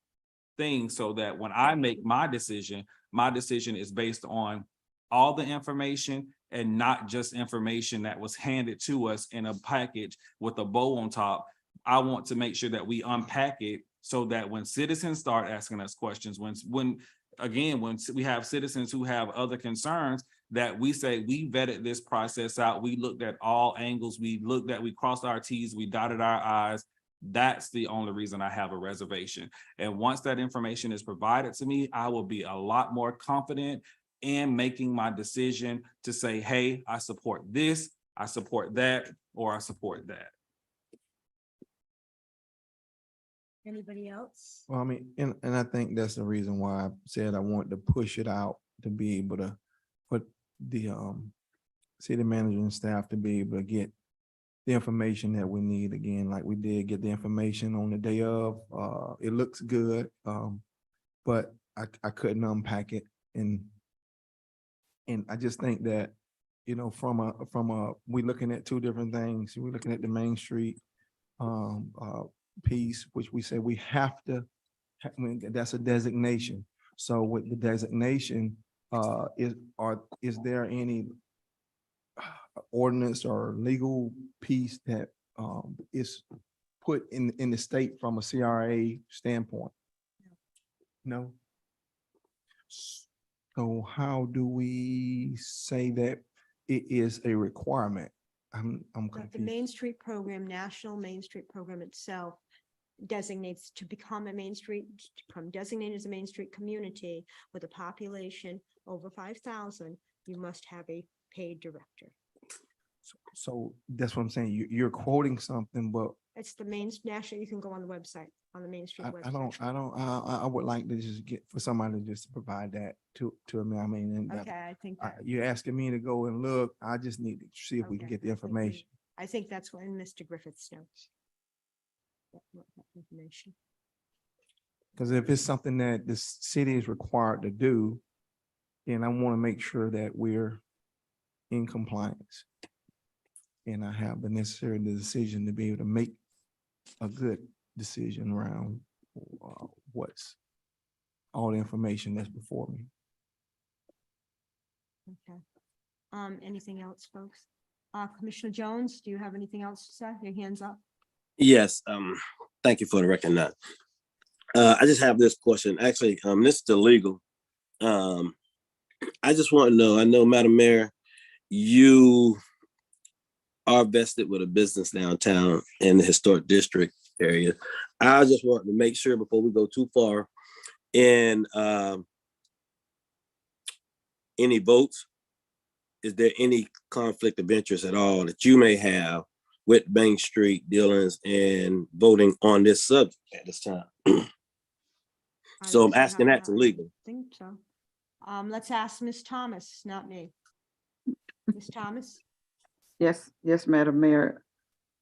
things, so that when I make my decision is based on all the information and not just information that was handed to us in a package with a bow on top. I want to make sure that we unpack it so that when citizens start asking us questions, when we have citizens who have other concerns, that we say we vetted this process out, we looked at all angles, we crossed our T's, we dotted our I's. That's the only reason I have a reservation. And once that information is provided to me, I will be a lot more confident in making my decision to say, hey, I support this, I support that, or I support that. Anybody else? Well, I mean, and I think that's the reason why I said I want to push it out, to be able to put the city manager and staff to be able to get the information that we need. Again, like we did get the information on the day of. It looks good, but I couldn't unpack it, and I just think that, you know, we're looking at 2 different things. We're looking at the Main Street piece, which we say we have to, that's a designation. So with the designation, is there any ordinance or legal piece that is put in the state from a CRA standpoint? No. So how do we say that it is a requirement? I'm The Main confused. Street program, National Main Street program itself designates to become a Main Street, to become designated as a Main Street community with a population over 5,000, you must have a paid director. So that's what I'm saying. You're quoting something, but It's the main, national, you can go on the website, on the Main Street I website. I would like to just get, for somebody just to provide that to me. I mean, and Okay, I think that. you're asking me to go and look. I just need to see if we can Okay, get the I think we- information. I think that's what in Mr. Griffith's notes. That information. Because if it's something that the city is required to do, then I want to make sure that we're in compliance. And I have the necessary decision to be able to make a good decision around what's all the information that's before me. Okay. Anything else, folks? Commissioner Jones, do you have anything else to say? Your hands up. Yes, thank you for the recognition. I just have this question. Actually, this is the legal. I just want to know, I know, Madam Mayor, you are vested with a business downtown in the historic district area. I just want to make sure before we go too far in any votes, is there any conflict of interest at all that you may have with Main Street dealings and voting on this subject at this time? So I'm asking that to legal. I think so. Let's ask Ms. Thomas, not me. Ms. Thomas? Yes, yes, Madam Mayor.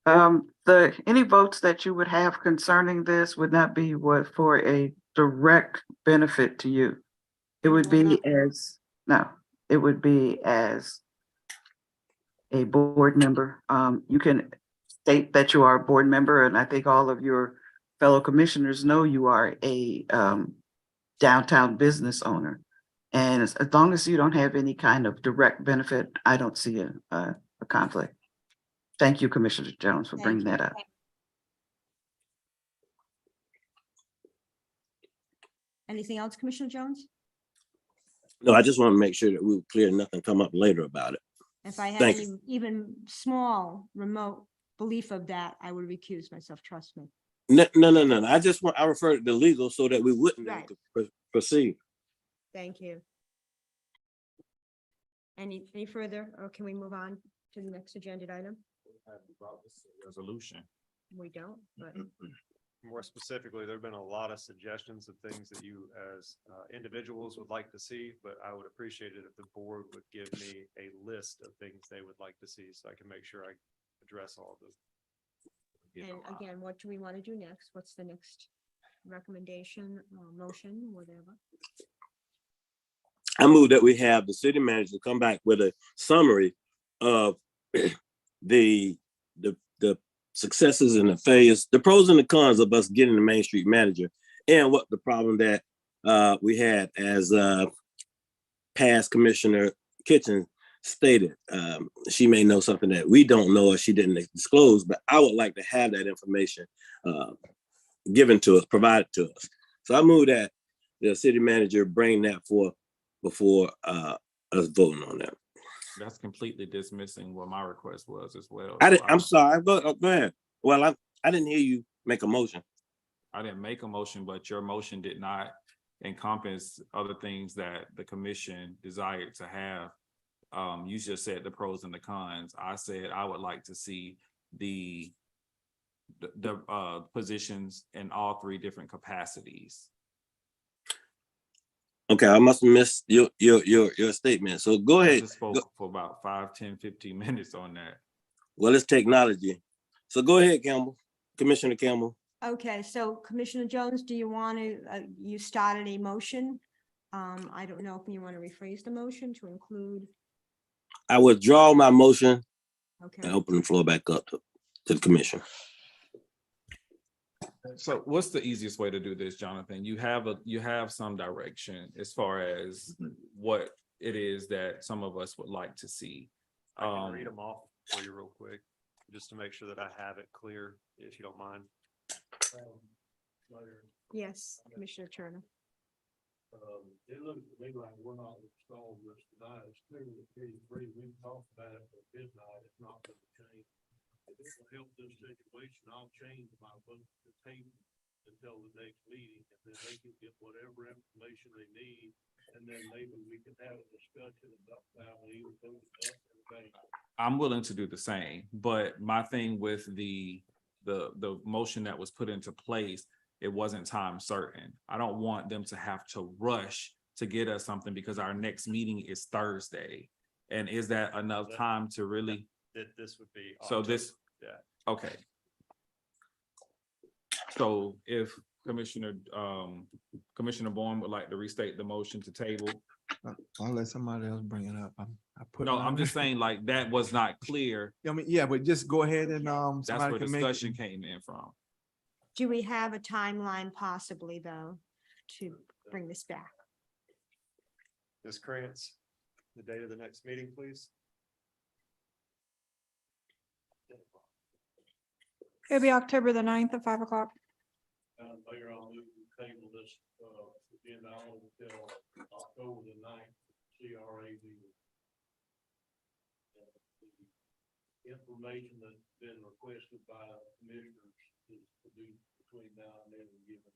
Any votes that you would have concerning this would not be what for a direct benefit to you. It would be as, no, it would be as a board member. You can state that you are a board member, and I think all of your fellow commissioners know you are a downtown business owner. And as long as you don't have any kind of direct benefit, I don't see a conflict. Thank you, Commissioner Jones, for bringing that up. Anything else, Commissioner Jones? No, I just want to make sure that we were clear, nothing come up later about it. If I had Thank any even small remote belief of that, I would recuse myself, trust me. No. I referred to legal so that we wouldn't Right. proceed. Thank you. Any further, or can we move on to the next agenda item? Resolution. We don't, but More specifically, there've been a lot of suggestions of things that you as individuals would like to see, but I would appreciate it if the board would give me a list of things they would like to see so I can make sure I address all of them. and again, what do we want to do next? What's the next recommendation, motion, whatever? I move that we have the city manager come back with a summary of the successes and the failures, the pros and the cons of us getting the Main Street manager, and what the problem that we had as past Commissioner Kitchen stated. She may know something that we don't know or she didn't disclose, but I would like to have that information given to us, provided to us. So I move that the city manager bring that forth before us voting on that. That's completely dismissing what my request was as well. I'm sorry, go ahead. Well, I didn't hear you make a motion. I didn't make a motion, but your motion did not encompass other things that the commission desired to have. You just said the pros and the cons. I said I would like to see the positions in all three different capacities. Okay, I must have missed your statement. So go I ahead. just spoke for about 5, 10, 15 minutes on that. Well, it's technology. So go ahead, Campbell, Commissioner Campbell. Okay, so Commissioner Jones, do you want to, you started a motion. I don't know if you want to rephrase the motion to include. I withdraw my motion Okay. and open the floor back up to the commission. So what's the easiest way to do this, Jonathan? You have some direction as far as what it is that some of us would like to see. I can read them off for you real quick, just to make sure that I have it clear, if you don't mind. Yes, Commissioner Turner. It looks to me like we're not installed this tonight. It's clearly free. We talked about it at midnight. It's not going to change. If it will help this situation, I'll change my vote to the table until the next meeting, and then they can get whatever information they need. And then maybe we can have a discussion about either vote up or down. I'm willing to do the same, but my thing with the motion that was put into place, it wasn't time certain. I don't want them to have to rush to get us something because our next meeting is Thursday. And is that enough time to really? This would be. So this, Yeah. okay. So if Commissioner Bourne would like to restate the motion to table. I'll let somebody else bring it up. I put. No, mine- I'm just saying like that was not clear. I mean, yeah, but just go ahead and, That's somebody where can make. discussion came in from. Do we have a timeline possibly, though, to bring this back? Ms. Krantz, the date of the next meeting, please. It'll be October the 9th at 5 o'clock. Mayor, I'll move to table this, agenda item until October the 9th, CRA meeting. The information that's been requested by commissioners is produced between now and then and given.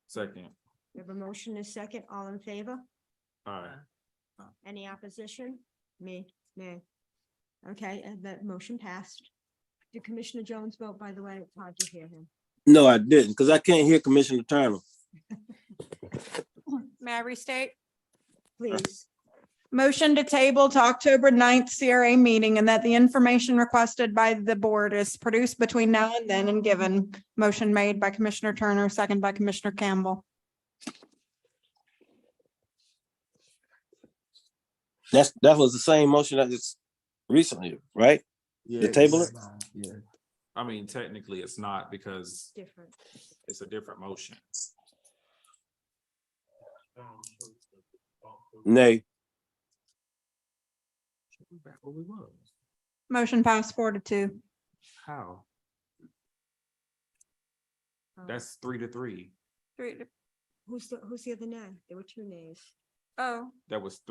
Second. We have a motion and a second. All in favor? All right. Any opposition? Me, nay. Okay, and that motion passed. Did Commissioner Jones vote, by the way? It's hard to hear him. No, I didn't, because I can't hear Commissioner Turner. May I restate? Please. Motion to table to October 9th CRA meeting and that the information requested by the board is produced between now and then and given. Motion made by Commissioner Turner, second by Commissioner Campbell. That was the same motion that just recently, right? Yeah, The table it? Yeah. I mean, technically it's not because Different. it's a different motion. Nay. Back where we was. Motion passed 4-2. How? Um, That's 3-3. Who's the other nay? There were two nays. Oh, There was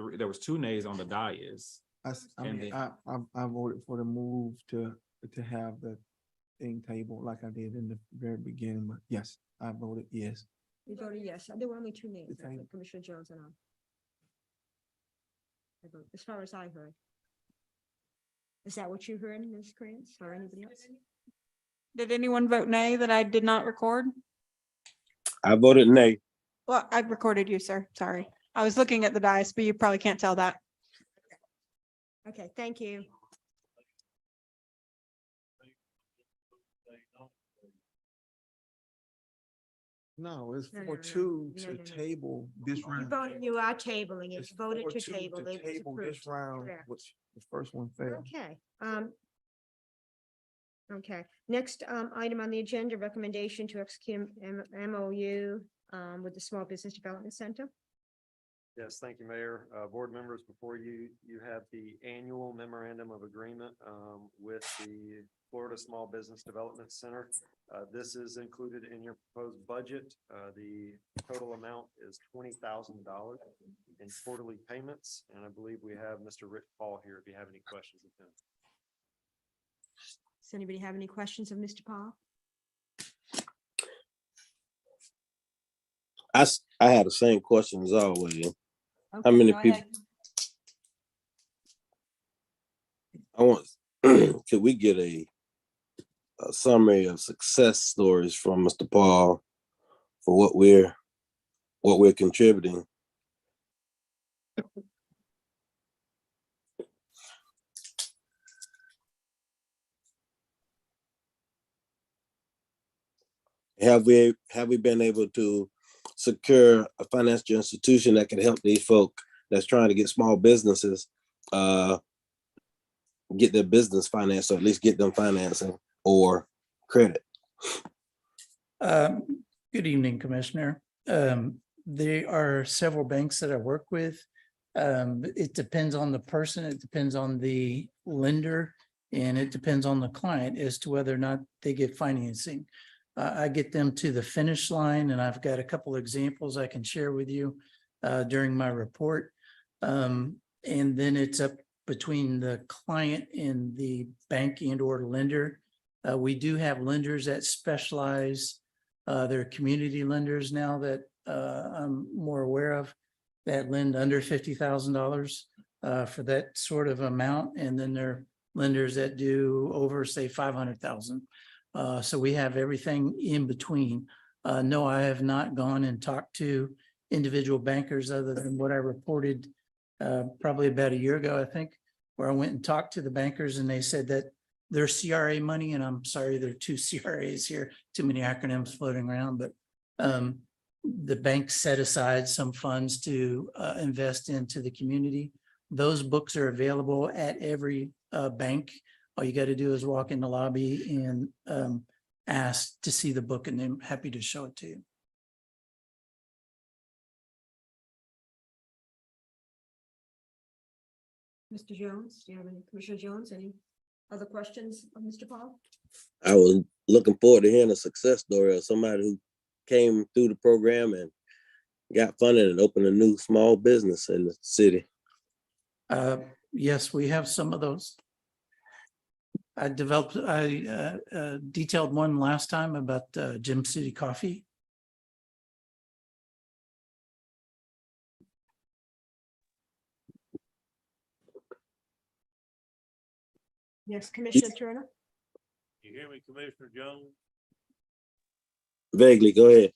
2 nays on the dais. I And mean, then- I voted for the move to have the thing table like I did in the very beginning, but yes, I voted yes. You voted yes. There were only two nays, Okay. Commissioner Jones and I. As far as I heard. Is that what you heard, Ms. Krantz, or anybody else? did anyone vote nay that I did not record? I voted nay. Well, I recorded you, sir. Sorry. I was looking at the dice, but you probably can't tell that. Okay, thank you. No, it's No, no, for no, two no, to no, no. table this You round. voted, you are tabling it. It's Voted to 4-2 table. It was table approved. this round, Correct. which the first one failed. Okay, okay, next, item on the agenda, recommendation to execute MOU, with the Small Business Development Center. Yes, thank you, Mayor. Board members, before you, you have the annual memorandum of agreement with the Florida Small Business Development Center. This is included in your proposed budget. The total amount is $20,000 in quarterly payments, and I believe we have Mr. Rick Paul here if you have any questions of him. Does anybody have any questions of Mr. Paul? I had the same question as always. How Okay, many go people? ahead. I want, could we get a summary of success stories from Mr. Paul for what we're contributing? Have we been able to secure a financial institution that can help these folk that's trying to get small businesses get their business financed, or at least get them financing or credit? Good evening, Commissioner. There are several banks that I work with. It depends on the person, it depends on the lender, and it depends on the client as to whether or not they get financing. I get them to the finish line, and I've got a couple examples I can share with you during my report. And then it's up between the client and the bank and or lender. We do have lenders that specialize, they're community lenders now that I'm more aware of, that lend under $50,000 for that sort of amount. And then there are lenders that do over, say, 500,000. So we have everything in between. No, I have not gone and talked to individual bankers other than what I reported probably about a year ago, I think, where I went and talked to the bankers and they said that their CRA money, and I'm sorry, there are two CRAs here, too many acronyms floating around, but the bank set aside some funds to invest into the community. Those books are available at every bank. All you got to do is walk in the lobby and ask to see the book, and I'm happy to show it to you. Mr. Jones, do you have any, Commissioner Jones, any other questions of Mr. Paul? I was looking forward to hearing a success story of somebody who came through the program and got funded and opened a new small business in the city. Yes, we have some of those. I detailed one last time about Gym City Coffee. Yes, Commissioner Turner? You hear me, Commissioner Jones? Vaguely, go ahead.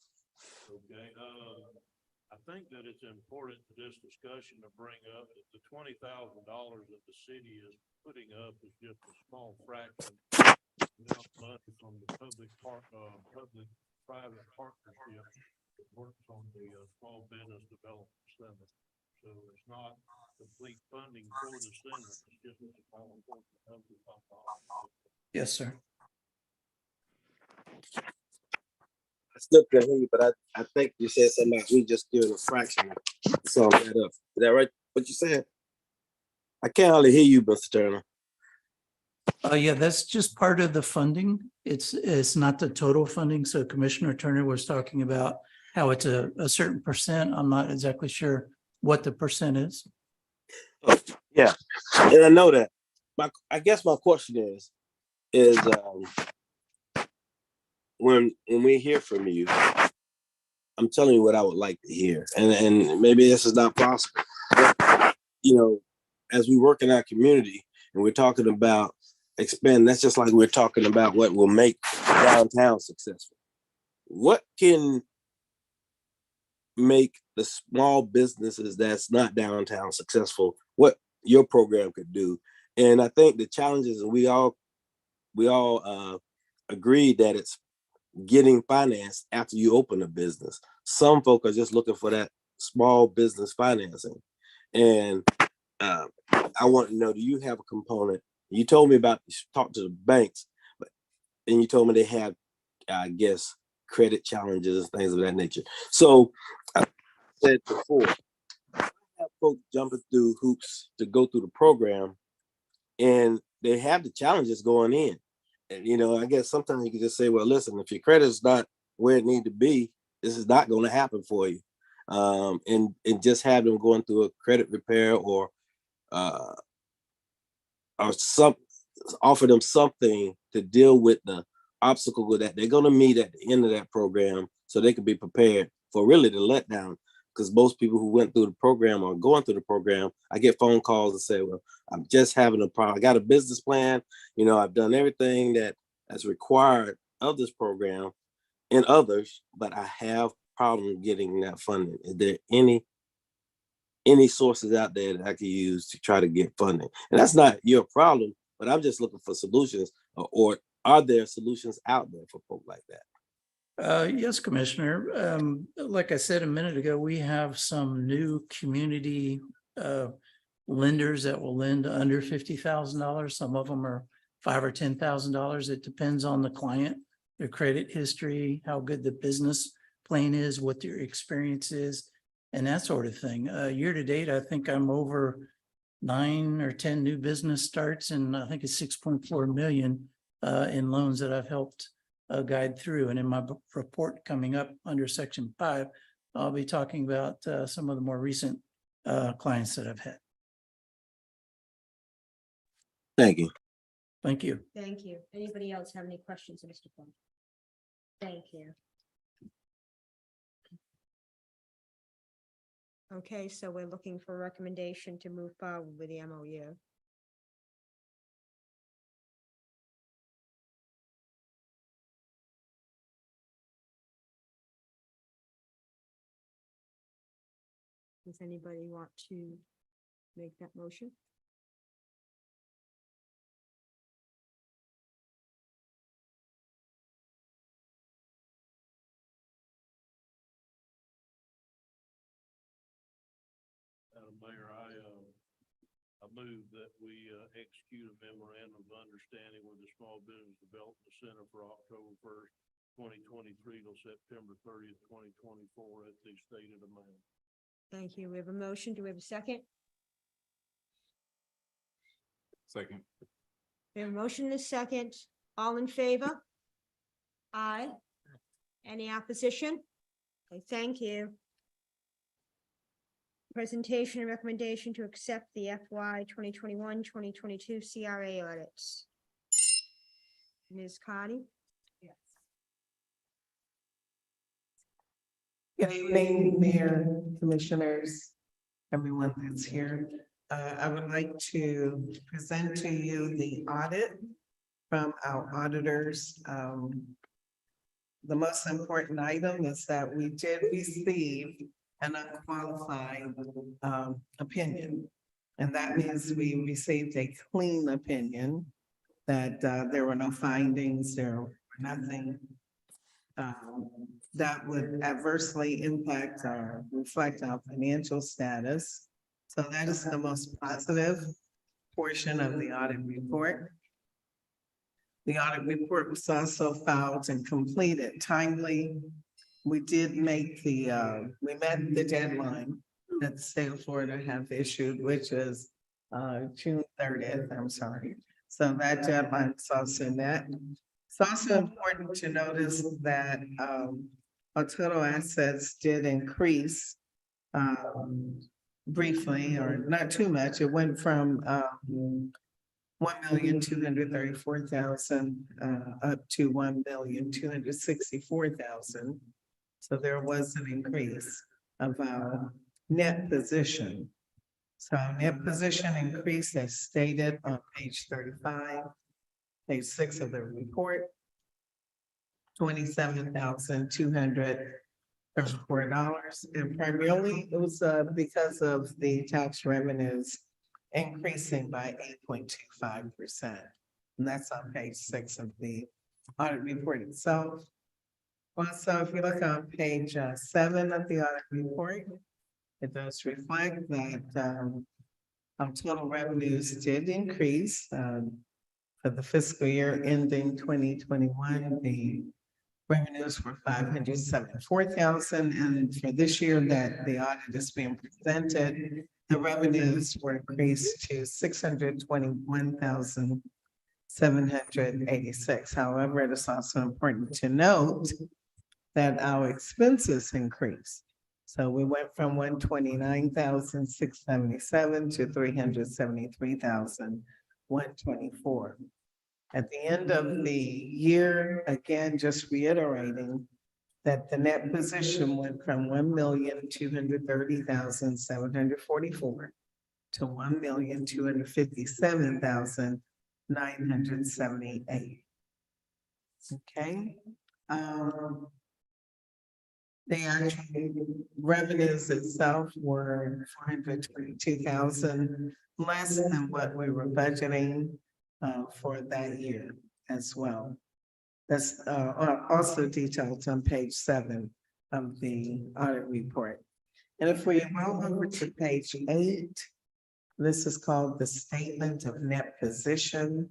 Okay, I think that it's important for this discussion to bring up that the $20,000 that the city is putting up is just a small fraction of money from the public-private partnership that works on the Small Business Development Center. So it's not complete funding for the center, it's just a small portion of the $5. Yes, sir. I still can hear you, but I think you said something about we just giving a fraction of some of that up. Is that right? What you said? I can't hardly hear you, Mr. Turner. Yeah, that's just part of the funding. It's not the total funding. So Commissioner Turner was talking about how it's a certain percent. I'm not exactly sure what the percent is. Yeah, and I know that. I guess my question is when we hear from you, I'm telling you what I would like to hear, and maybe this is not possible. But, you know, as we work in our community and we're talking about expand, that's just like we're talking about what will make downtown successful. What can make the small businesses that's not downtown successful? What your program could do? And I think the challenges, and we all agreed that it's getting financed after you open a business. Some folk are just looking for that small business financing. And I want to know, do you have a component? You told me about, you talked to the banks, and you told me they have, I guess, credit challenges and things of that nature. So I said before, I have folks jumping through hoops to go through the program, and they have the challenges going in. And, you know, I guess sometimes you can just say, well, listen, if your credit is not where it need to be, this is not going to happen for you. And just have them going through a credit repair or offer them something to deal with the obstacle that they're going to meet at the end of that program, so they can be prepared for really the letdown. Because most people who went through the program or going through the program, I get phone calls and say, well, I'm just having a problem. I got a business plan. You know, I've done everything that's required of this program and others, but I have problem getting that funding. Is there any sources out there that I can use to try to get funding? And that's not your problem, but I'm just looking for solutions, or are there solutions out there for folks like that? Yes, Commissioner. Like I said a minute ago, we have some new community lenders that will lend under $50,000. Some of them are $5,000 or $10,000. It depends on the client, their credit history, how good the business plan is, what their experience is, and that sort of thing. Year to date, I think I'm over 9 or 10 new business starts, and I think it's 6.4 million in loans that I've helped guide through. And in my report coming up under section 5, I'll be talking about some of the more recent clients that I've had. Thank you. Thank you. Thank you. Anybody else have any questions, Mr. Plum? Thank you. Okay, so we're looking for a recommendation to move forward with the MOU. Does anybody want to make that motion? Mayor, I move that we execute a memorandum of understanding with the Small Business Development Center for October 1st, 2023 till September 30th, 2024 at the stated amount. Thank you. We have a motion. Do we have a second? Second. We have a motion and a second. All in favor? Aye. Any opposition? Okay, thank you. Presentation and recommendation to accept the FY 2021-2022 CRA audits. Ms. Cardi? Good evening, Mayor, Commissioners, everyone that's here. I would like to present to you the audit from our auditors. The most important item is that we did receive an unqualified opinion. And that means we received a clean opinion, that there were no findings, there were nothing that would adversely impact or reflect our financial status. So that is the most positive portion of the audit report. The audit report was also filed and completed timely. We did make we met the deadline that the state of Florida have issued, which is June 30th, I'm sorry. So that deadline is also met. It's also important to notice that our total assets did increase briefly, or not too much. It went from 1,234,000 up to 1,264,000. So there was an increase of our net position. So our net position increased as stated on page 35, page 6 of the report, $27,234. And primarily it was because of the tax revenues increasing by 8.25%. And that's on page 6 of the audit report itself. Also, if you look on page 7 of the audit report, it does reflect that our total revenues did increase for the fiscal year ending 2021. The revenues were $574,000, and for this year that the audit is being presented, the revenues were increased to $621,786. However, it is also important to note that our expenses increased. So we went from 129,677 to 373,124. At the end of the year, again, just reiterating that the net position went from 1,230,744 to 1,257,978. Okay. The actual revenues itself were 422,000 less than what we were budgeting for that year as well. That's also detailed on page 7 of the audit report. And if we roll over to page 8, this is called the statement of net position.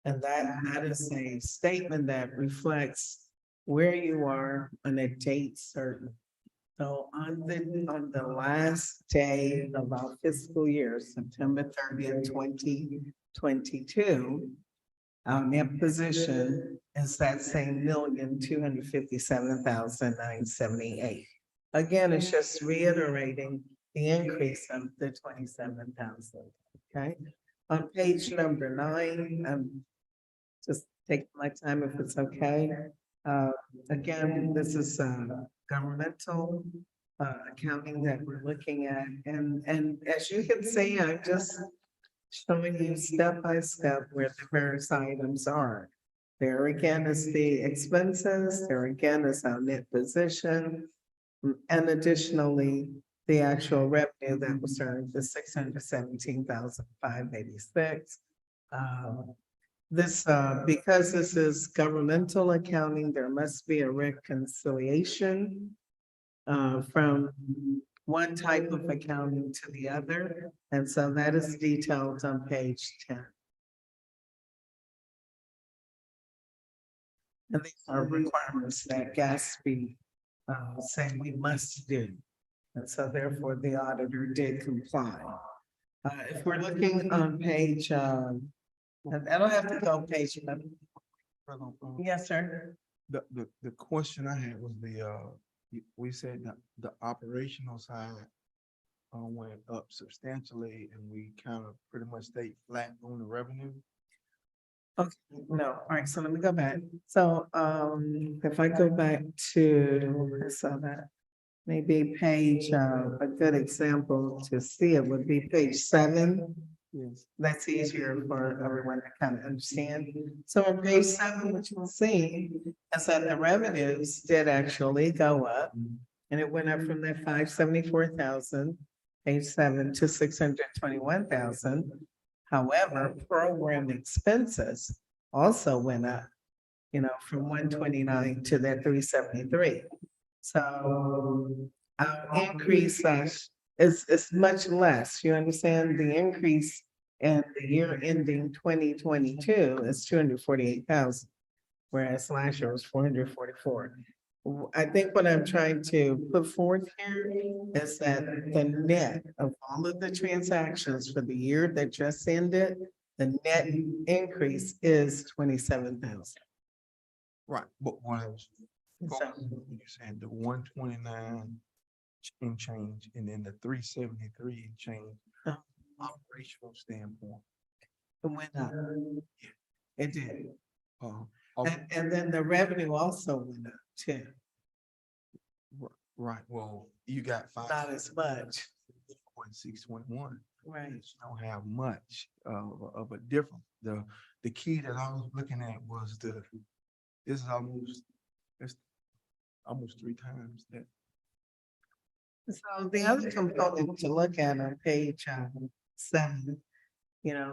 And that is a statement that reflects where you are on a date certain. So on the last day of our fiscal year, September 30th, 2022, Our net position is that same 1,257,978. Again, it's just reiterating the increase of the 27,000, okay? On page number 9, I'm just taking my time if it's okay. Again, this is governmental accounting that we're looking at. And as you can see, I'm just showing you step by step where the various items are. There again is the expenses, there again is our net position. And additionally, the actual revenue that was earned, the 617,586. Because this is governmental accounting, there must be a reconciliation from one type of accounting to the other. And so that is detailed on page 10. And these are requirements that GASB say we must do. And so therefore the auditor did comply. If we're looking on page, I don't have to go page. Yes, sir. The question I had was we said that the operational side went up substantially and we kind of pretty much stayed flat on the revenue. Okay, no, all right, so let me go back. So, if I go back to, I saw that, maybe page, a good example to see it would be page 7. Yes. That's easier for everyone to kind of understand. So on page 7, what you'll see is that the revenues did actually go up. And it went up from that 574,000, page 7, to 621,000. However, program expenses also went up, from 129 to that 373. So our increase is much less. You understand? The increase in the year ending 2022 is 248,000, whereas last year was 444. I think what I'm trying to put forth here is that the net of all of the transactions for the year that just ended, the net increase is 27,000. Right, but when I was, So, you said the 129 and change, and then the 373 and change, operational standpoint. it went up. It did. Okay, And then the revenue also went up too. right, well, you got Not as much. 6.1. Right. You don't have much of a difference. The key that I was looking at was this is almost 3 times that. So the other component to look at on page 7,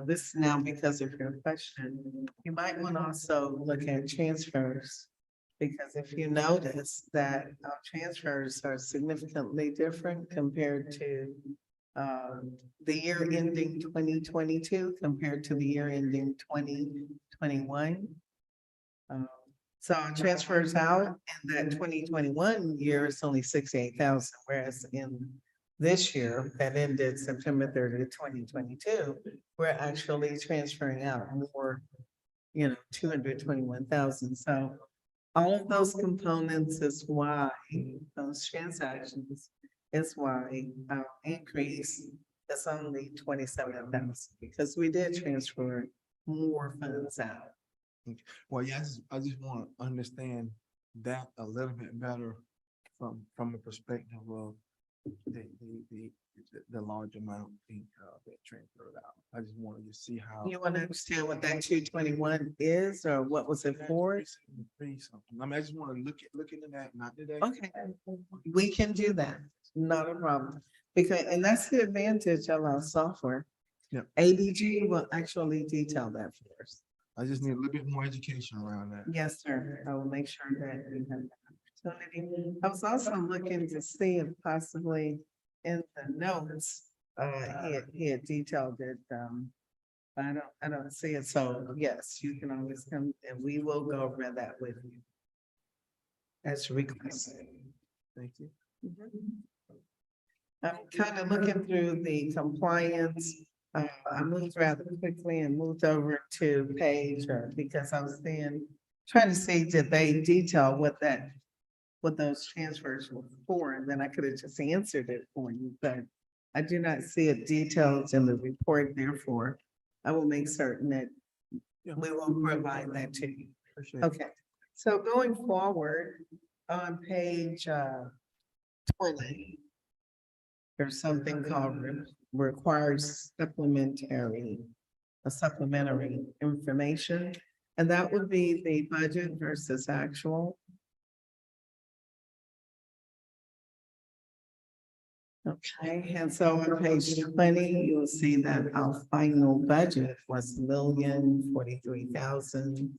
this now because of your question, you might want to also look at transfers. Because if you notice that our transfers are significantly different compared to the year ending 2022 compared to the year ending 2021. So our transfers out in that 2021 year is only 68,000, whereas in this year that ended September 30th, 2022, we're actually transferring out more, 221,000. So all of those components is why those transactions is why our increase is only 27,000 because we did transfer more funds out. Well, yeah, I just want to understand that a little bit better from the perspective of the large amount being that transferred out. I just wanted to see how. You want to understand what that 221 is or what was it for? I mean, I just want to look into that, not today. Okay, we can do that. Not a problem. And that's the advantage of our software. Yeah. ADG will actually detail that for us. I just need a little bit more education around that. Yes, sir. I will make sure that we have that opportunity. I was also looking to see if possibly in the notes, he had detailed it. I don't see it. So yes, you can always come and we will go over that with you. As requested. Thank you. I'm kind of looking through the compliance I moved rather quickly and moved over to page, because I was trying to see, did they detail what those transfers were for, and then I could have just answered it for you, but I do not see it detailed in the report, therefore, I will make certain that we will provide that to you. Appreciate it. Okay, so going forward, on page 20, there's something called requires supplementary information, and that would be the budget versus actual. Okay, and so on page 20, you'll see that our final budget was $1,043,000.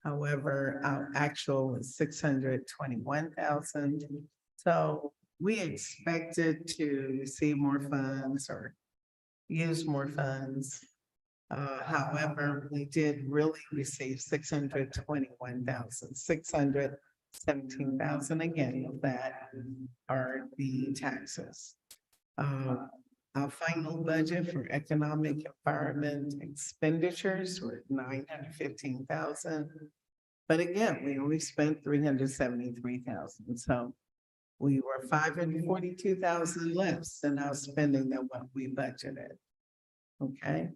However, our actual was 621,000. So we expected to receive more funds or use more funds. However, we did really receive 617,000 again of that are the taxes. Our final budget for economic environment expenditures were 915,000. But again, we only spent 373,000. So we were 542,000 less than our spending than what we budgeted. Okay.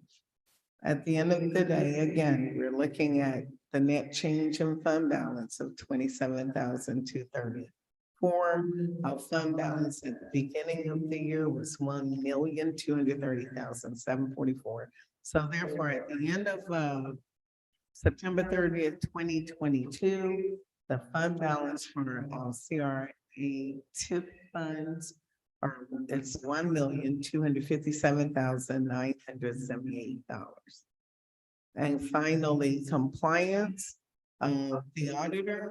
At the end of the day, again, we're looking at the net change in fund balance of 27,234. Our fund balance at the beginning of the year was 1,230,744. So therefore, at the end of September 30th, 2022, the fund balance for our CRA TIP funds it's $1,257,978. And finally, compliance. The auditor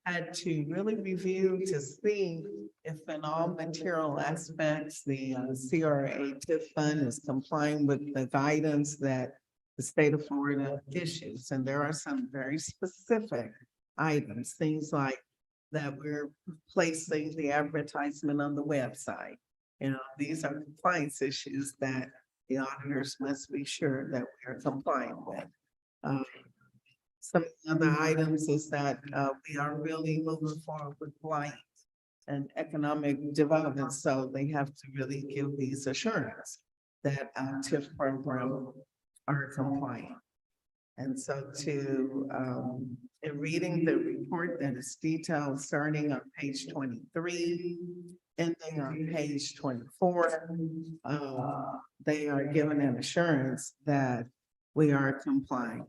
had to really review to see if in all material aspects, the CRA TIP fund is complying with the guidance that the state of Florida issues. And there are some very specific items, things like that we're placing the advertisement on the website. You know, these are compliance issues that the auditors must be sure that we are complying with. Some other items is that we are really moving forward with light and economic development. So they have to really give these assurance that our TIF program are compliant. And so in reading the report that is detailed starting on page 23, ending on page 24, they are given an assurance that we are complying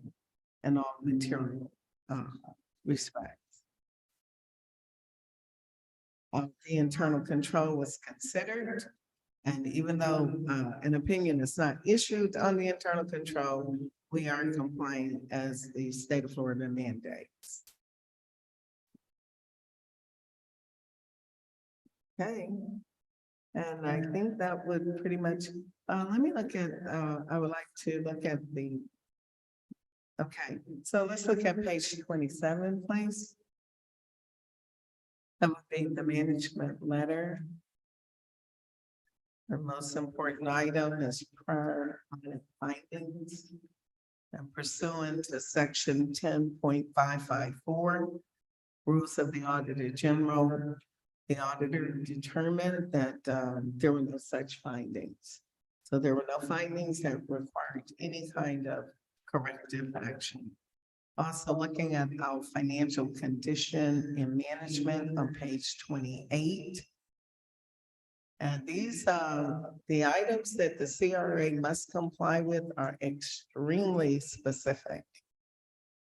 in all material respects. The internal control was considered, and even though an opinion is not issued on the internal control, we are complying as the state of Florida mandates. Okay. And I think that would pretty much, let me look at, I would like to look at okay, so let's look at page 27, please. That would be the management letter. The most important item is prior audit findings. And pursuant to section 10.554, rules of the Auditor General, the auditor determined that there were no such findings. So there were no findings that required any kind of corrective action. Also looking at our financial condition and management on page 28. And these, the items that the CRA must comply with are extremely specific.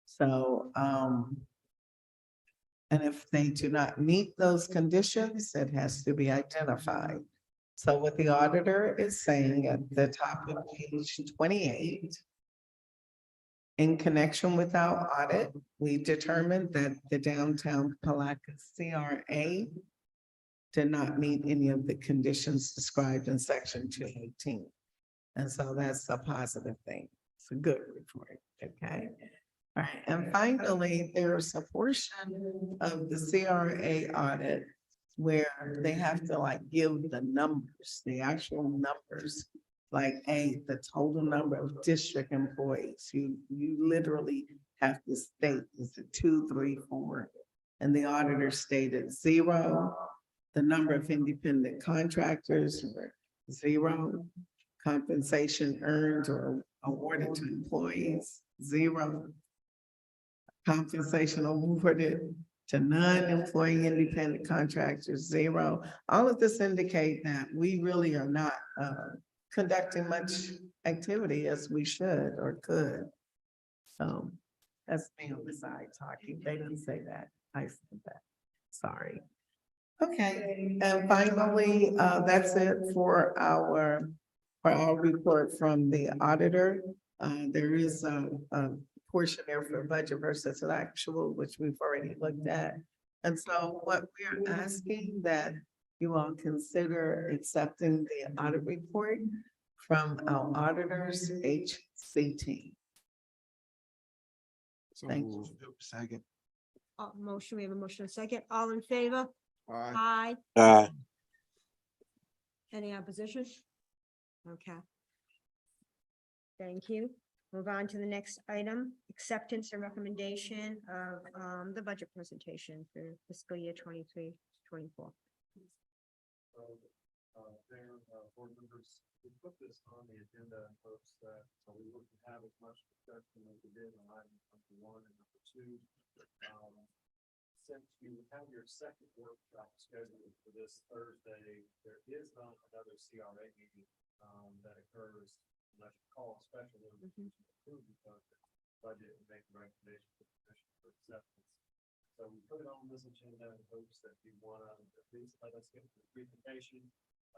So, and if they do not meet those conditions, it has to be identified. So what the auditor is saying at the top of page 28, in connection with our audit, we determined that the downtown Palatka CRA did not meet any of the conditions described in section 218. And so that's a positive thing. It's a good report, okay? All right, and finally, there's a portion of the CRA audit where they have to like give the numbers, the actual numbers like A, the total number of district employees. You literally have to state, is it 2, 3, 4? And the auditor stated 0. The number of independent contractors were 0. Compensation earned or awarded to employees, 0. Compensation awarded to non-employee independent contractors, 0. All of this indicate that we really are not conducting much activity as we should or could. That's me on the side talking. They didn't say that. I said that. Sorry. Okay, and finally, that's it for our report from the auditor. There is a portion there for budget versus actual, which we've already looked at. And so what we're asking that you all consider accepting the audit report from our auditors HCT. Thank you. Second. Motion, we have a motion and a second. All in favor? Aye. Aye. Any opposition? Okay. Thank you. Move on to the next item, acceptance and recommendation of the budget presentation for fiscal year 23-24. Board members, we put this on the agenda in hopes that we wouldn't have as much discussion as we did on item number 1 and number 2. Since you have your second workshop scheduled for this Thursday, there is not another CRA meeting that occurs unless you call a special meeting to approve the budget and make a recommendation to the commission for acceptance. So we put it on this agenda in hopes that you want to at least let us get the presentation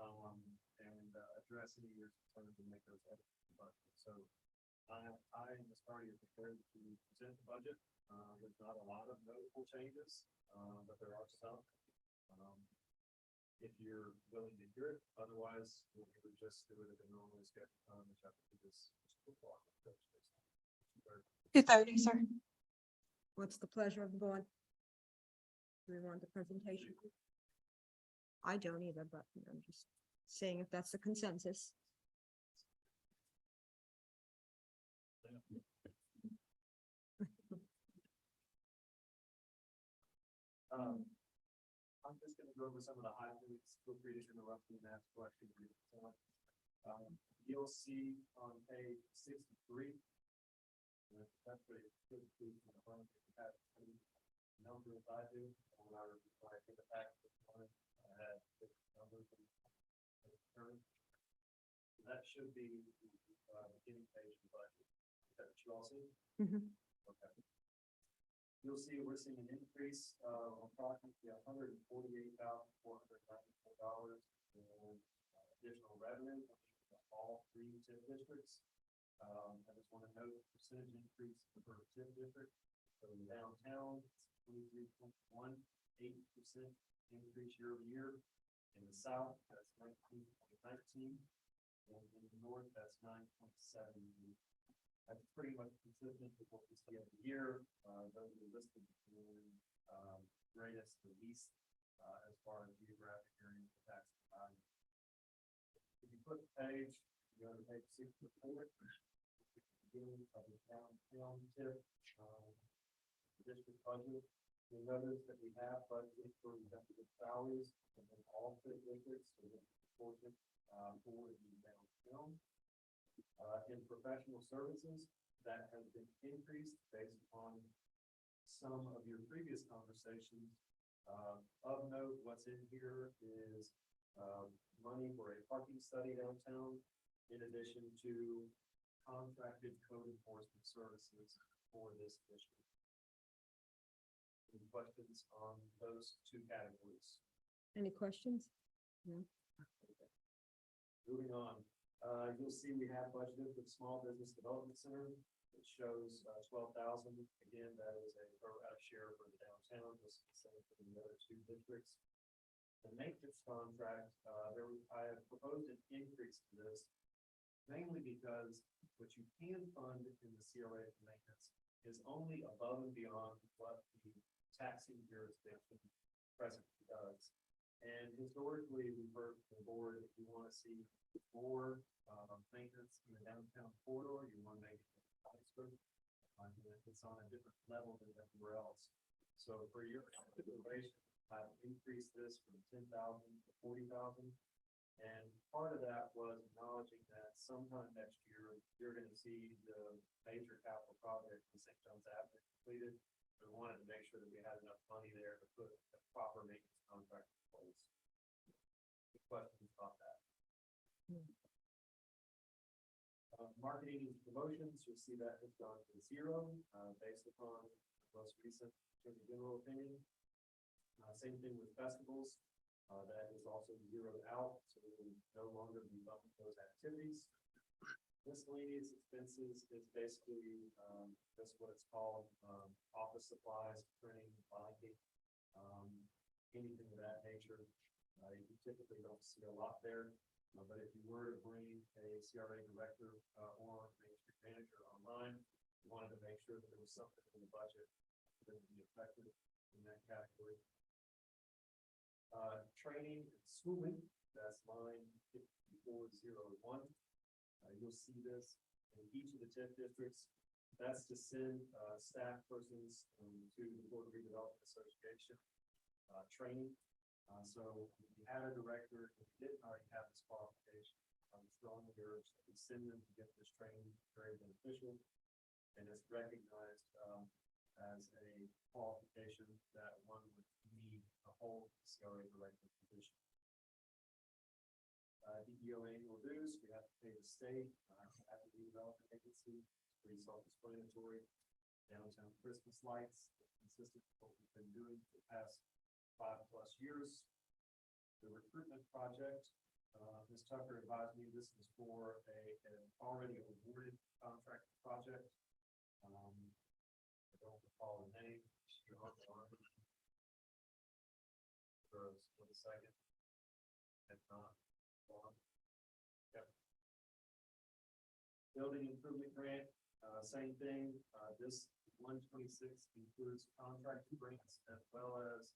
and address any of your concerns and make those edits to the budget. So I and Ms. Carty are prepared to present the budget. There's not a lot of notable changes, but there are some. If you're willing to hear it, otherwise we'll just do it at a normal schedule time, which I think is 2:30, sir. What's the pleasure of the board? Do we want the presentation? I don't either, but I'm just saying if that's the consensus. I'm just going to go over some of the highlights. Feel free to interrupt me and ask questions. You'll see on page 63. That's what it should be. Have numbers I do. When I get the pack this morning, I had numbers. That should be the beginning page of the budget. Is that what you all see? Okay. You'll see we're seeing an increase of approximately $148,494 in additional revenue from all 3 TIF districts. I just want to note the percentage increase for TIF district. So in downtown, 23.18% increase year over year. In the south, that's 19.19. And in the north, that's 9.7. That's pretty much consistent with what we see every year. Those are listed in greatest to least as far as geographic area of tax value. If you flip the page, you go to page 64, beginning of the downtown TIF district budget. You'll notice that we have budgeted for executive salaries and then all TIF districts, so the portion for the downtown. In professional services, that has been increased based upon some of your previous conversations. Of note, what's in here is money for a parking study downtown, in addition to contracted code enforcement services for this district. Any questions on those 2 categories? Any questions? No. Moving on. You'll see we have budgeted for the Small Business Development Center. It shows 12,000. Again, that is a pro rata share for the downtown, just the same for the other 2 districts. The maintenance contract, I have proposed an increase to this, mainly because what you can fund in the CRA for maintenance is only above and beyond what the taxing jurisdiction presently does. And historically, we've heard from the board, if you want to see more maintenance in the downtown corridor, you want to make it nicer. It's on a different level than everywhere else. So for your consideration, I've increased this from 10,000 to 40,000. And part of that was acknowledging that sometime next year, you're going to see the major capital project in St. John's Avenue completed. We wanted to make sure that we had enough money there to put a proper maintenance contract in place. Any questions about that? Marketing and promotions, you'll see that has gone to zero based upon the most recent general opinion. Same thing with festivals. That is also zeroed out, so we will no longer be bumping those activities. Miscellaneous expenses is basically that's what it's called, office supplies, printing, binding, anything of that nature. You typically don't see a lot there, but if you were to bring a CRA director or Main Street manager online, you wanted to make sure that there was something in the budget that would be effective in that category. Training and schooling, that's line 5401. You'll see this in each of the 10 districts. That's to send staff persons to the Board of Redevelopment Association training. So if you had a director who didn't already have this qualification, I would strongly urge that we send them to get this training. Very beneficial, and it's recognized as a qualification that one would need to hold the CRA director position. DEO annual dues, we have to pay the state at the redevelopment agency. It's pretty self-explanatory. Downtown Christmas lights, consistent with what we've been doing for the past 5+ years. The recruitment project, Ms. Tucker advised me this is for an already awarded contract project. I don't recall the name. For the second. If not, yep. Building improvement grant, same thing. This 126 includes contract grants as well as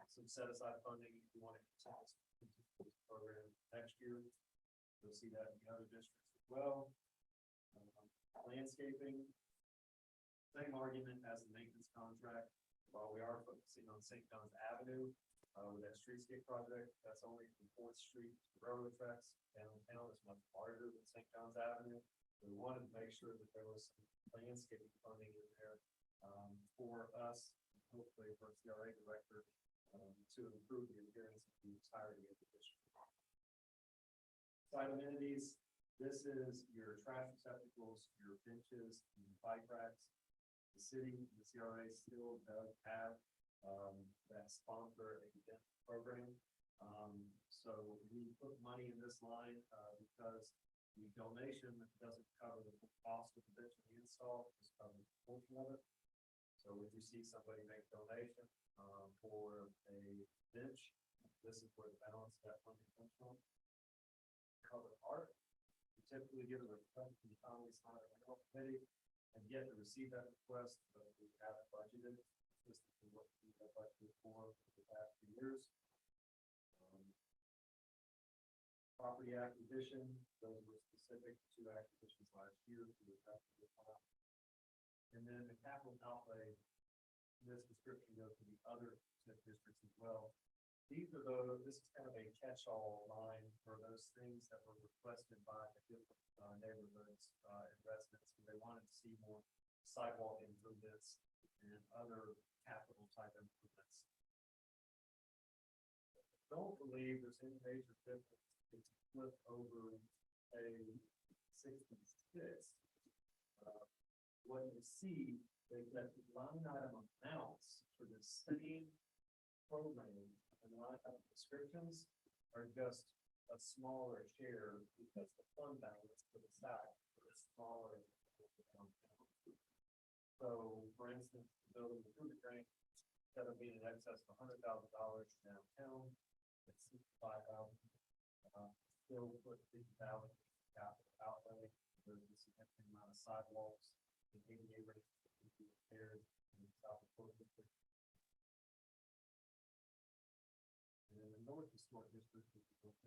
some set aside funding if you want to continue this program next year. You'll see that in the other districts as well. Landscaping, same argument as the maintenance contract. While we are focusing on St. John's Avenue with that streetscape project, that's only from 4th Street to railroad tracks. Downtown is much larger than St. John's Avenue. We wanted to make sure that there was some landscaping funding in there for us, hopefully for CRA director, to improve the appearance of the entirety of the district. Site amenities, this is your trash receptacles, your benches, and bike racks. The city, the CRA still does have that sponsor event program. So we put money in this line because the donation doesn't cover the cost of the bench and the install, just covers a portion of it. So if you see somebody make a donation for a bench, this is where the balance of that funding comes from. Cover art, we typically give a request to the Economy Center Rental Committee and yet to receive that request, but we have budgeted. This is what we have budgeted for the past few years. Property acquisition, those were specific to acquisitions last year. And then the capital outlay, this description goes to the other districts as well. These are those, this is kind of a catch-all line for those things that were requested by the different neighborhoods and residents. They wanted to see more sidewalk improvements and other capital type improvements. I don't believe there's any major difference to flip over a 66. What you see is that the line item amounts for the same program and line item descriptions are just a smaller share because the fund balance for the side is smaller. So, for instance, the building improvement grant, instead of being in excess of $100,000 downtown, it's $5,000. Still put $50,000 capital outlay. There's a significant amount of sidewalks and ADA rates to be repaired in the South Dakota district. And then Historic District.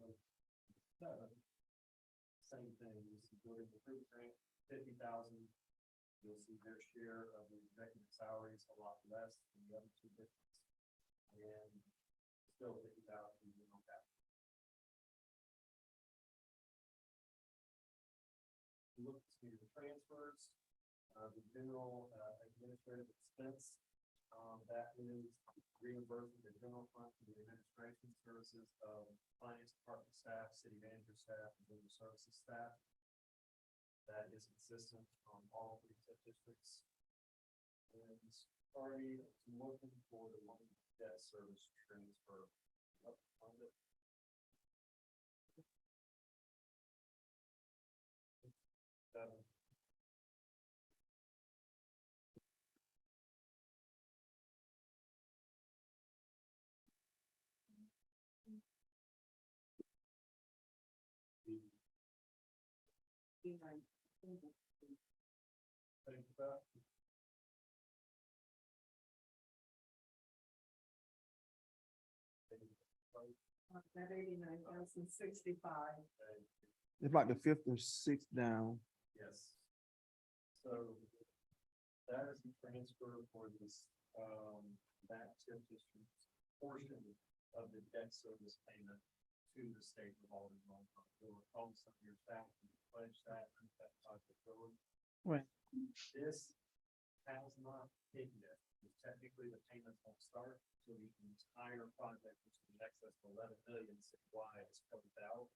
Same thing, you see during the food grant, 50,000. You'll see their share of the executive salaries a lot less than the other two districts. And still 50,000 in general capital. Look to the transfers, the general administrative expense. That is reimbursing the general fund for the administration services of finance department staff, city manager staff, and business services staff. That is consistent on all three districts. And sorry, I'm looking for the one debt service transfer. On it. That 89,065. It's about the fifth or sixth down. Yes. So that is the transfer for this, that TIF district portion of the debt service payment to the state revolving loan fund. You'll recall some of your staff pledged that project forward. Right. This has not hit yet. Technically, the payments won't start until the entire project, which is in excess of 11 million citywide, is closed out.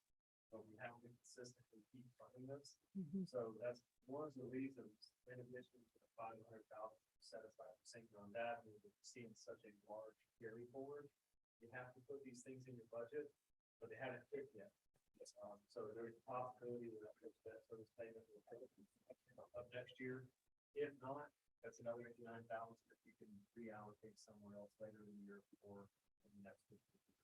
But we have to consistently keep funding this. So that's one of the reasons, in addition to the 500,000 set aside for sinking on that, and we're seeing such a large carry forward. You have to put these things in your budget, but they haven't hit yet. So there's a possibility that that service payment will take up next year. If not, that's another 89,000 that you can reallocate somewhere else later in the year or in the next fiscal year.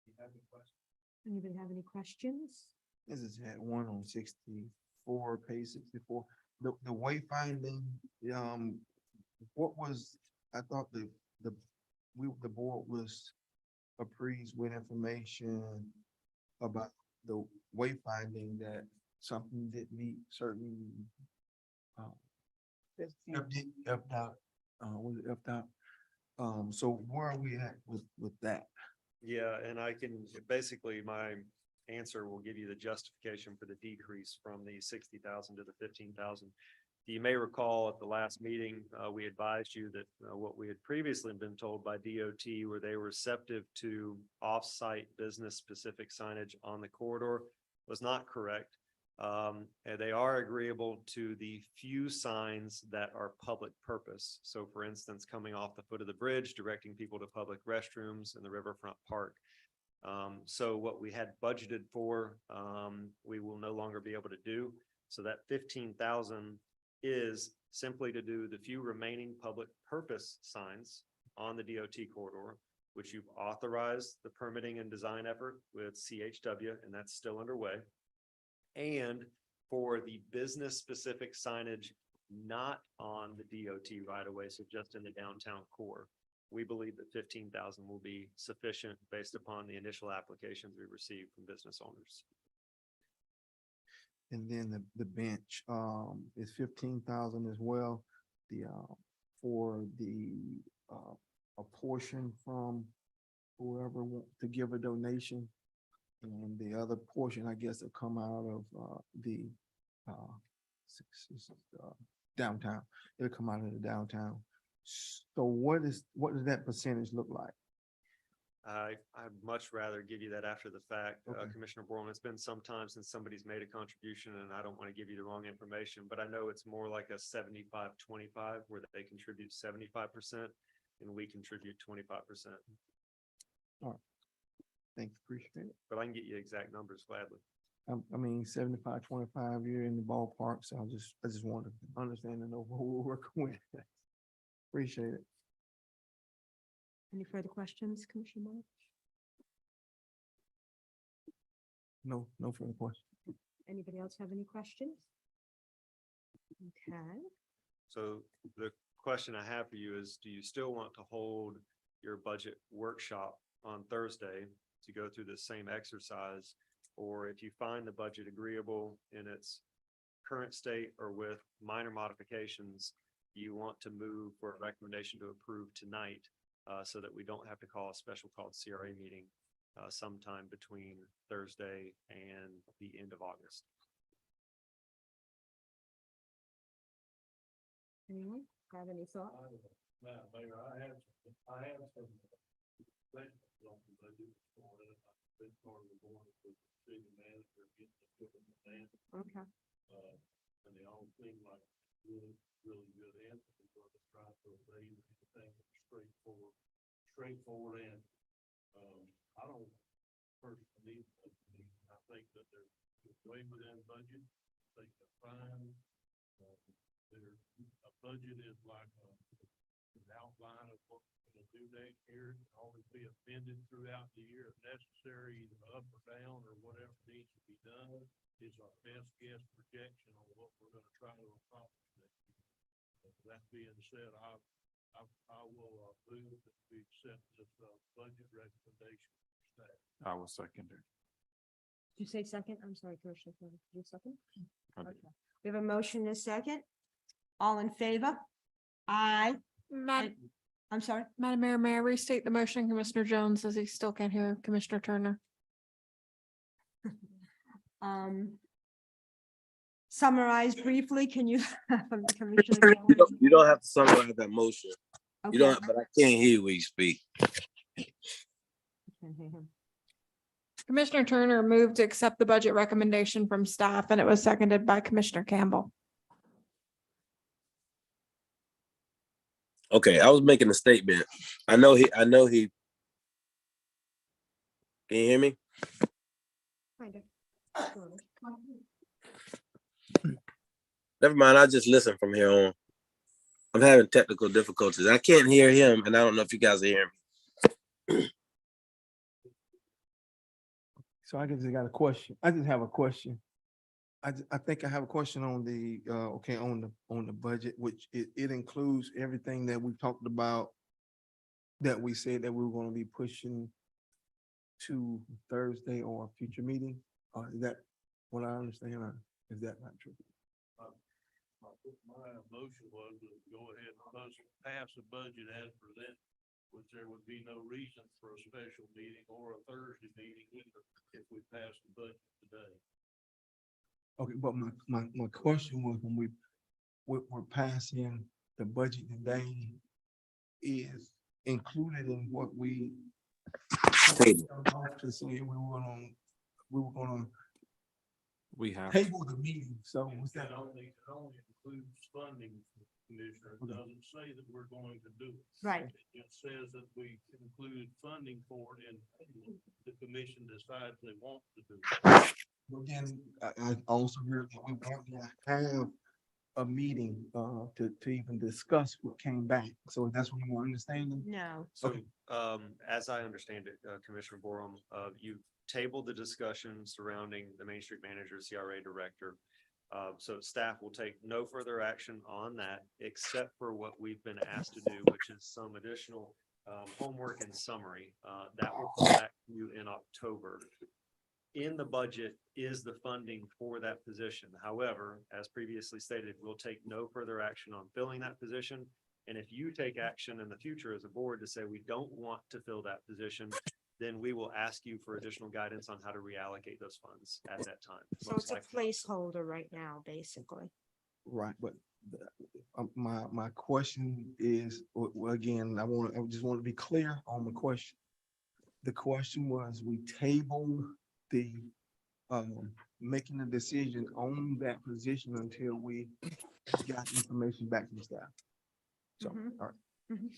Do you have any questions? Anybody have any questions? This is at 1 on 64, page 64. The wayfinding, what was, I thought the board was apprised with information about the wayfinding that something didn't meet certain F dot, was it F dot? So where are we at with that? Yeah, and I can, basically, my answer will give you the justification for the decrease from the 60,000 to the 15,000. You may recall at the last meeting, we advised you that what we had previously been told by DOT where they were receptive to off-site business-specific signage on the corridor was not correct. And they are agreeable to the few signs that are public purpose. So for instance, coming off the foot of the bridge, directing people to public restrooms in the riverfront park. So what we had budgeted for, we will no longer be able to do. So that 15,000 is simply to do the few remaining public purpose signs on the DOT corridor, which you've authorized the permitting and design effort with CHW, and that's still underway. And for the business specific signage not on the DOT right away, so just in the downtown core, we believe that 15,000 will be sufficient based upon the initial applications we received from business owners. And then the bench, is 15,000 as well. The, for the, a portion from whoever wants to give a donation. And the other portion, I guess, will come out of, the, downtown. It'll come out of the downtown. So what does that percentage look like? I'd much rather give you that after the fact, Okay. Commissioner Borland. It's been some time since somebody's made a contribution and I don't want to give you the wrong information, but I know it's more like a 75-25 where they contribute 75% and we contribute 25%. All right. Thanks, appreciate it. But I can get you exact numbers gladly. I mean, 75-25, you're in the ballpark, so I just want to understand and know who we're working with. Appreciate it. Any further questions, Commissioner Moore? No further questions. Anybody else have any questions? Okay, So the question I have for you is, do you still want to hold your budget workshop on Thursday to go through the same exercise. Or if you find the budget agreeable in its current state or with minor modifications, you want to move for a recommendation to approve tonight, so that we don't have to call a special called CRA meeting sometime between Thursday and the end of August. Anyone have any thoughts? Madam Mayor, I have some questions on the budget this morning. I've been part of the board with the city manager getting the equipment plan. Okay. And they all seem like really, really good answers. We're just trying to raise anything straightforward and, I don't personally need, I think that they're way within budget. I think they're fine. Their, a budget is like an outline of what we're gonna do next year. It can always be amended throughout the year if necessary, either up or down or whatever needs to be done. Is our best guess projection on what we're gonna try to accomplish next year. That being said, I will move that we accept this budget recommendation for staff. I will second it. Did you say second? I'm sorry, Commissioner. Did you second? I did. Okay. We have a motion and a second. All in favor? Aye. I'm sorry. Madam Mayor, may I restate the motion? Commissioner Jones says he still can't hear Commissioner Turner. Summarize briefly, can you? Commissioner You Jones? don't have to summarize that motion. Okay. You don't, but I can't hear you when you speak. Can't hear him. Commissioner Turner moved to accept the budget recommendation from staff, and it was seconded by Commissioner Campbell. Okay, I was making a statement. I know he, can you hear me? Kind of. Never mind, I'll just listen from here on. I'm having technical difficulties. I can't hear him, and I don't know if you guys are hearing me. So I just got a question. I just have a question. I think I have a question on the, okay, on the budget, which it includes everything that we talked about, that we said that we were gonna be pushing to Thursday or a future meeting. Is that what I understand, or is that not true? My motion was to go ahead and pass the budget as presented, which there would be no reason for a special meeting or a Thursday meeting either if we pass the budget today. Okay, but my question was, when we're passing the budget today, is included in what we to say we were gonna We have. table the meeting, so was that? It only includes funding, Commissioner. It doesn't say that we're going to do it. Right. It says that we include funding for it and the commission decides they want to do it. Again, I also heard that we weren't gonna have a meeting to even discuss what came back. So that's what I'm understanding. No. So, Okay. as I understand it, Commissioner Borum, you tabled the discussion surrounding the Main Street Manager, CRA Director. So staff will take no further action on that, except for what we've been asked to do, which is some additional homework and summary. That will come back to you in October. In the budget is the funding for that position. However, as previously stated, we'll take no further action on filling that position. And if you take action in the future as a board to say we don't want to fill that position, then we will ask you for additional guidance on how to reallocate those funds at that time. So it's a placeholder right now, basically. Right, but my question is, well, again, I just want to be clear on the question. The question was, we tabled the making a decision on that position until we got information back from staff. So, Mhm. all right. Mhm.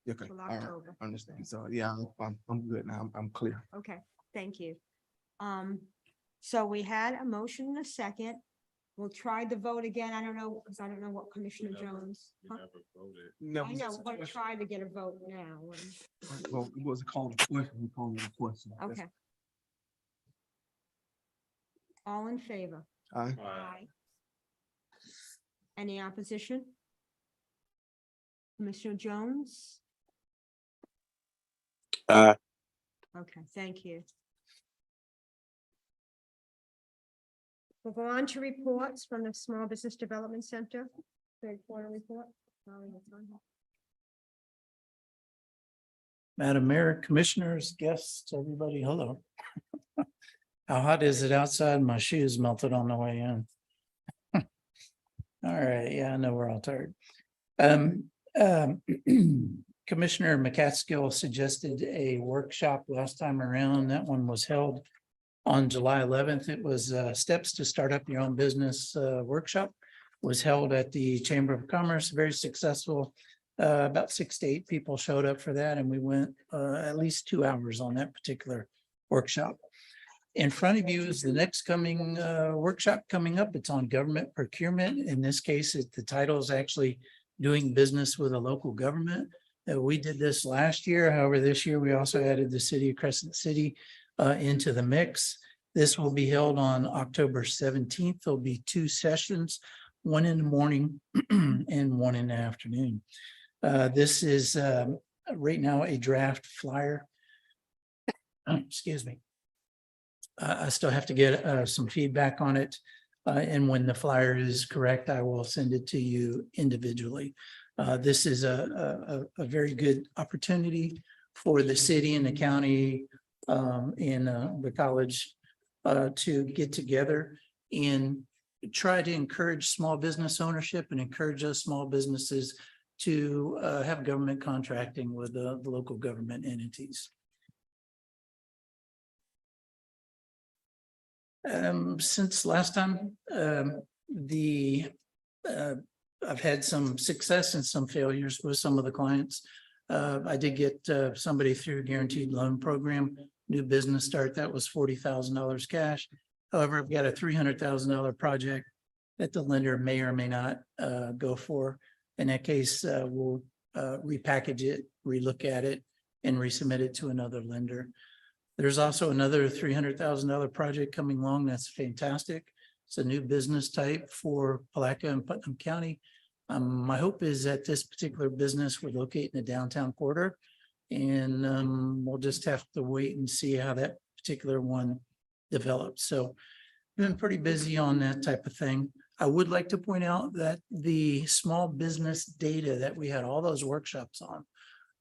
Okay, Till all right, October. understand. So, yeah, I'm good now. I'm clear. Okay, thank you. So we had a motion and a second. We'll try the vote again. I don't know, because I don't know what Commissioner Jones. Huh? No, I know, we're gonna try to get a vote now. well, it was called a question. We called it a question. That's- Okay. All in favor? Aye. Aye. Any opposition? Commissioner Jones? Okay, thank you. We'll go on to reports from the Small Business Development Center. Third quarter report. Madam Mayor, Commissioners, guests, everybody, hello. How hot is it outside? My shoes melted on the way in. All right, yeah, I know we're all tired. Commissioner McCaskill suggested a workshop last time around. That one was held on July 11th. It was Steps to Start Up Your Own Business workshop. Was held at the Chamber of Commerce, very successful. About 6 to 8 people showed up for that, and we went at least 2 hours on that particular workshop. In front of you is the next coming workshop coming up. It's on government procurement. In this case, the title is actually Doing Business with a Local Government. We did this last year. However, this year we also added the city of Crescent City into the mix. This will be held on October 17th. There'll be 2 sessions, one in the morning and one in the afternoon. This is right now a draft flyer. Excuse me. I still have to get some feedback on it. And when the flyer is correct, I will send it to you individually. This is a very good opportunity for the city and the county and the college to get together and try to encourage small business ownership and encourage us small businesses to have government contracting with the local government entities. Since last time, I've had some success and some failures with some of the clients. I did get somebody through a guaranteed loan program, new business start, that was $40,000 cash. However, I've got a $300,000 project that the lender may or may not go for. In that case, we'll repackage it, relook at it, and resubmit it to another lender. There's also another $300,000 project coming along. That's fantastic. It's a new business type for Palatka and Putnam County. My hope is that this particular business would locate in the downtown corridor, and we'll just have to wait and see how that particular one develops. So been pretty busy on that type of thing. I would like to point out that the small business data that we had all those workshops on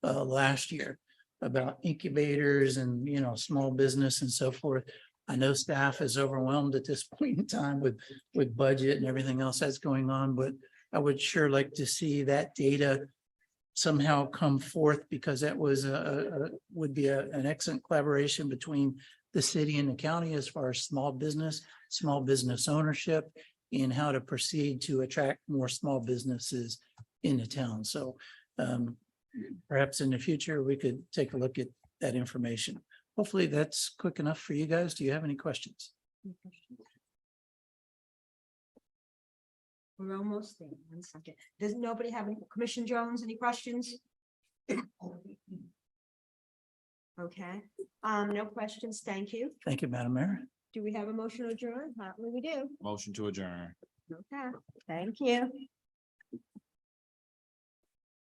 last year about incubators and, you know, small business and so forth. I know staff is overwhelmed at this point in time with budget and everything else that's going on, but I would sure like to see that data somehow come forth, because that was would be an excellent collaboration between the city and the county as far as small business ownership, and how to proceed to attract more small businesses in the town. So perhaps in the future, we could take a look at that information. Hopefully that's quick enough for you guys. Do you have any questions? We're almost there. 1 second. Does nobody have any? Commissioner Jones, any questions? Okay, no questions. Thank you. Thank you, Madam Mayor. Do we have a motion to adjourn? Apparently we do. Motion to adjourn. Okay, thank you.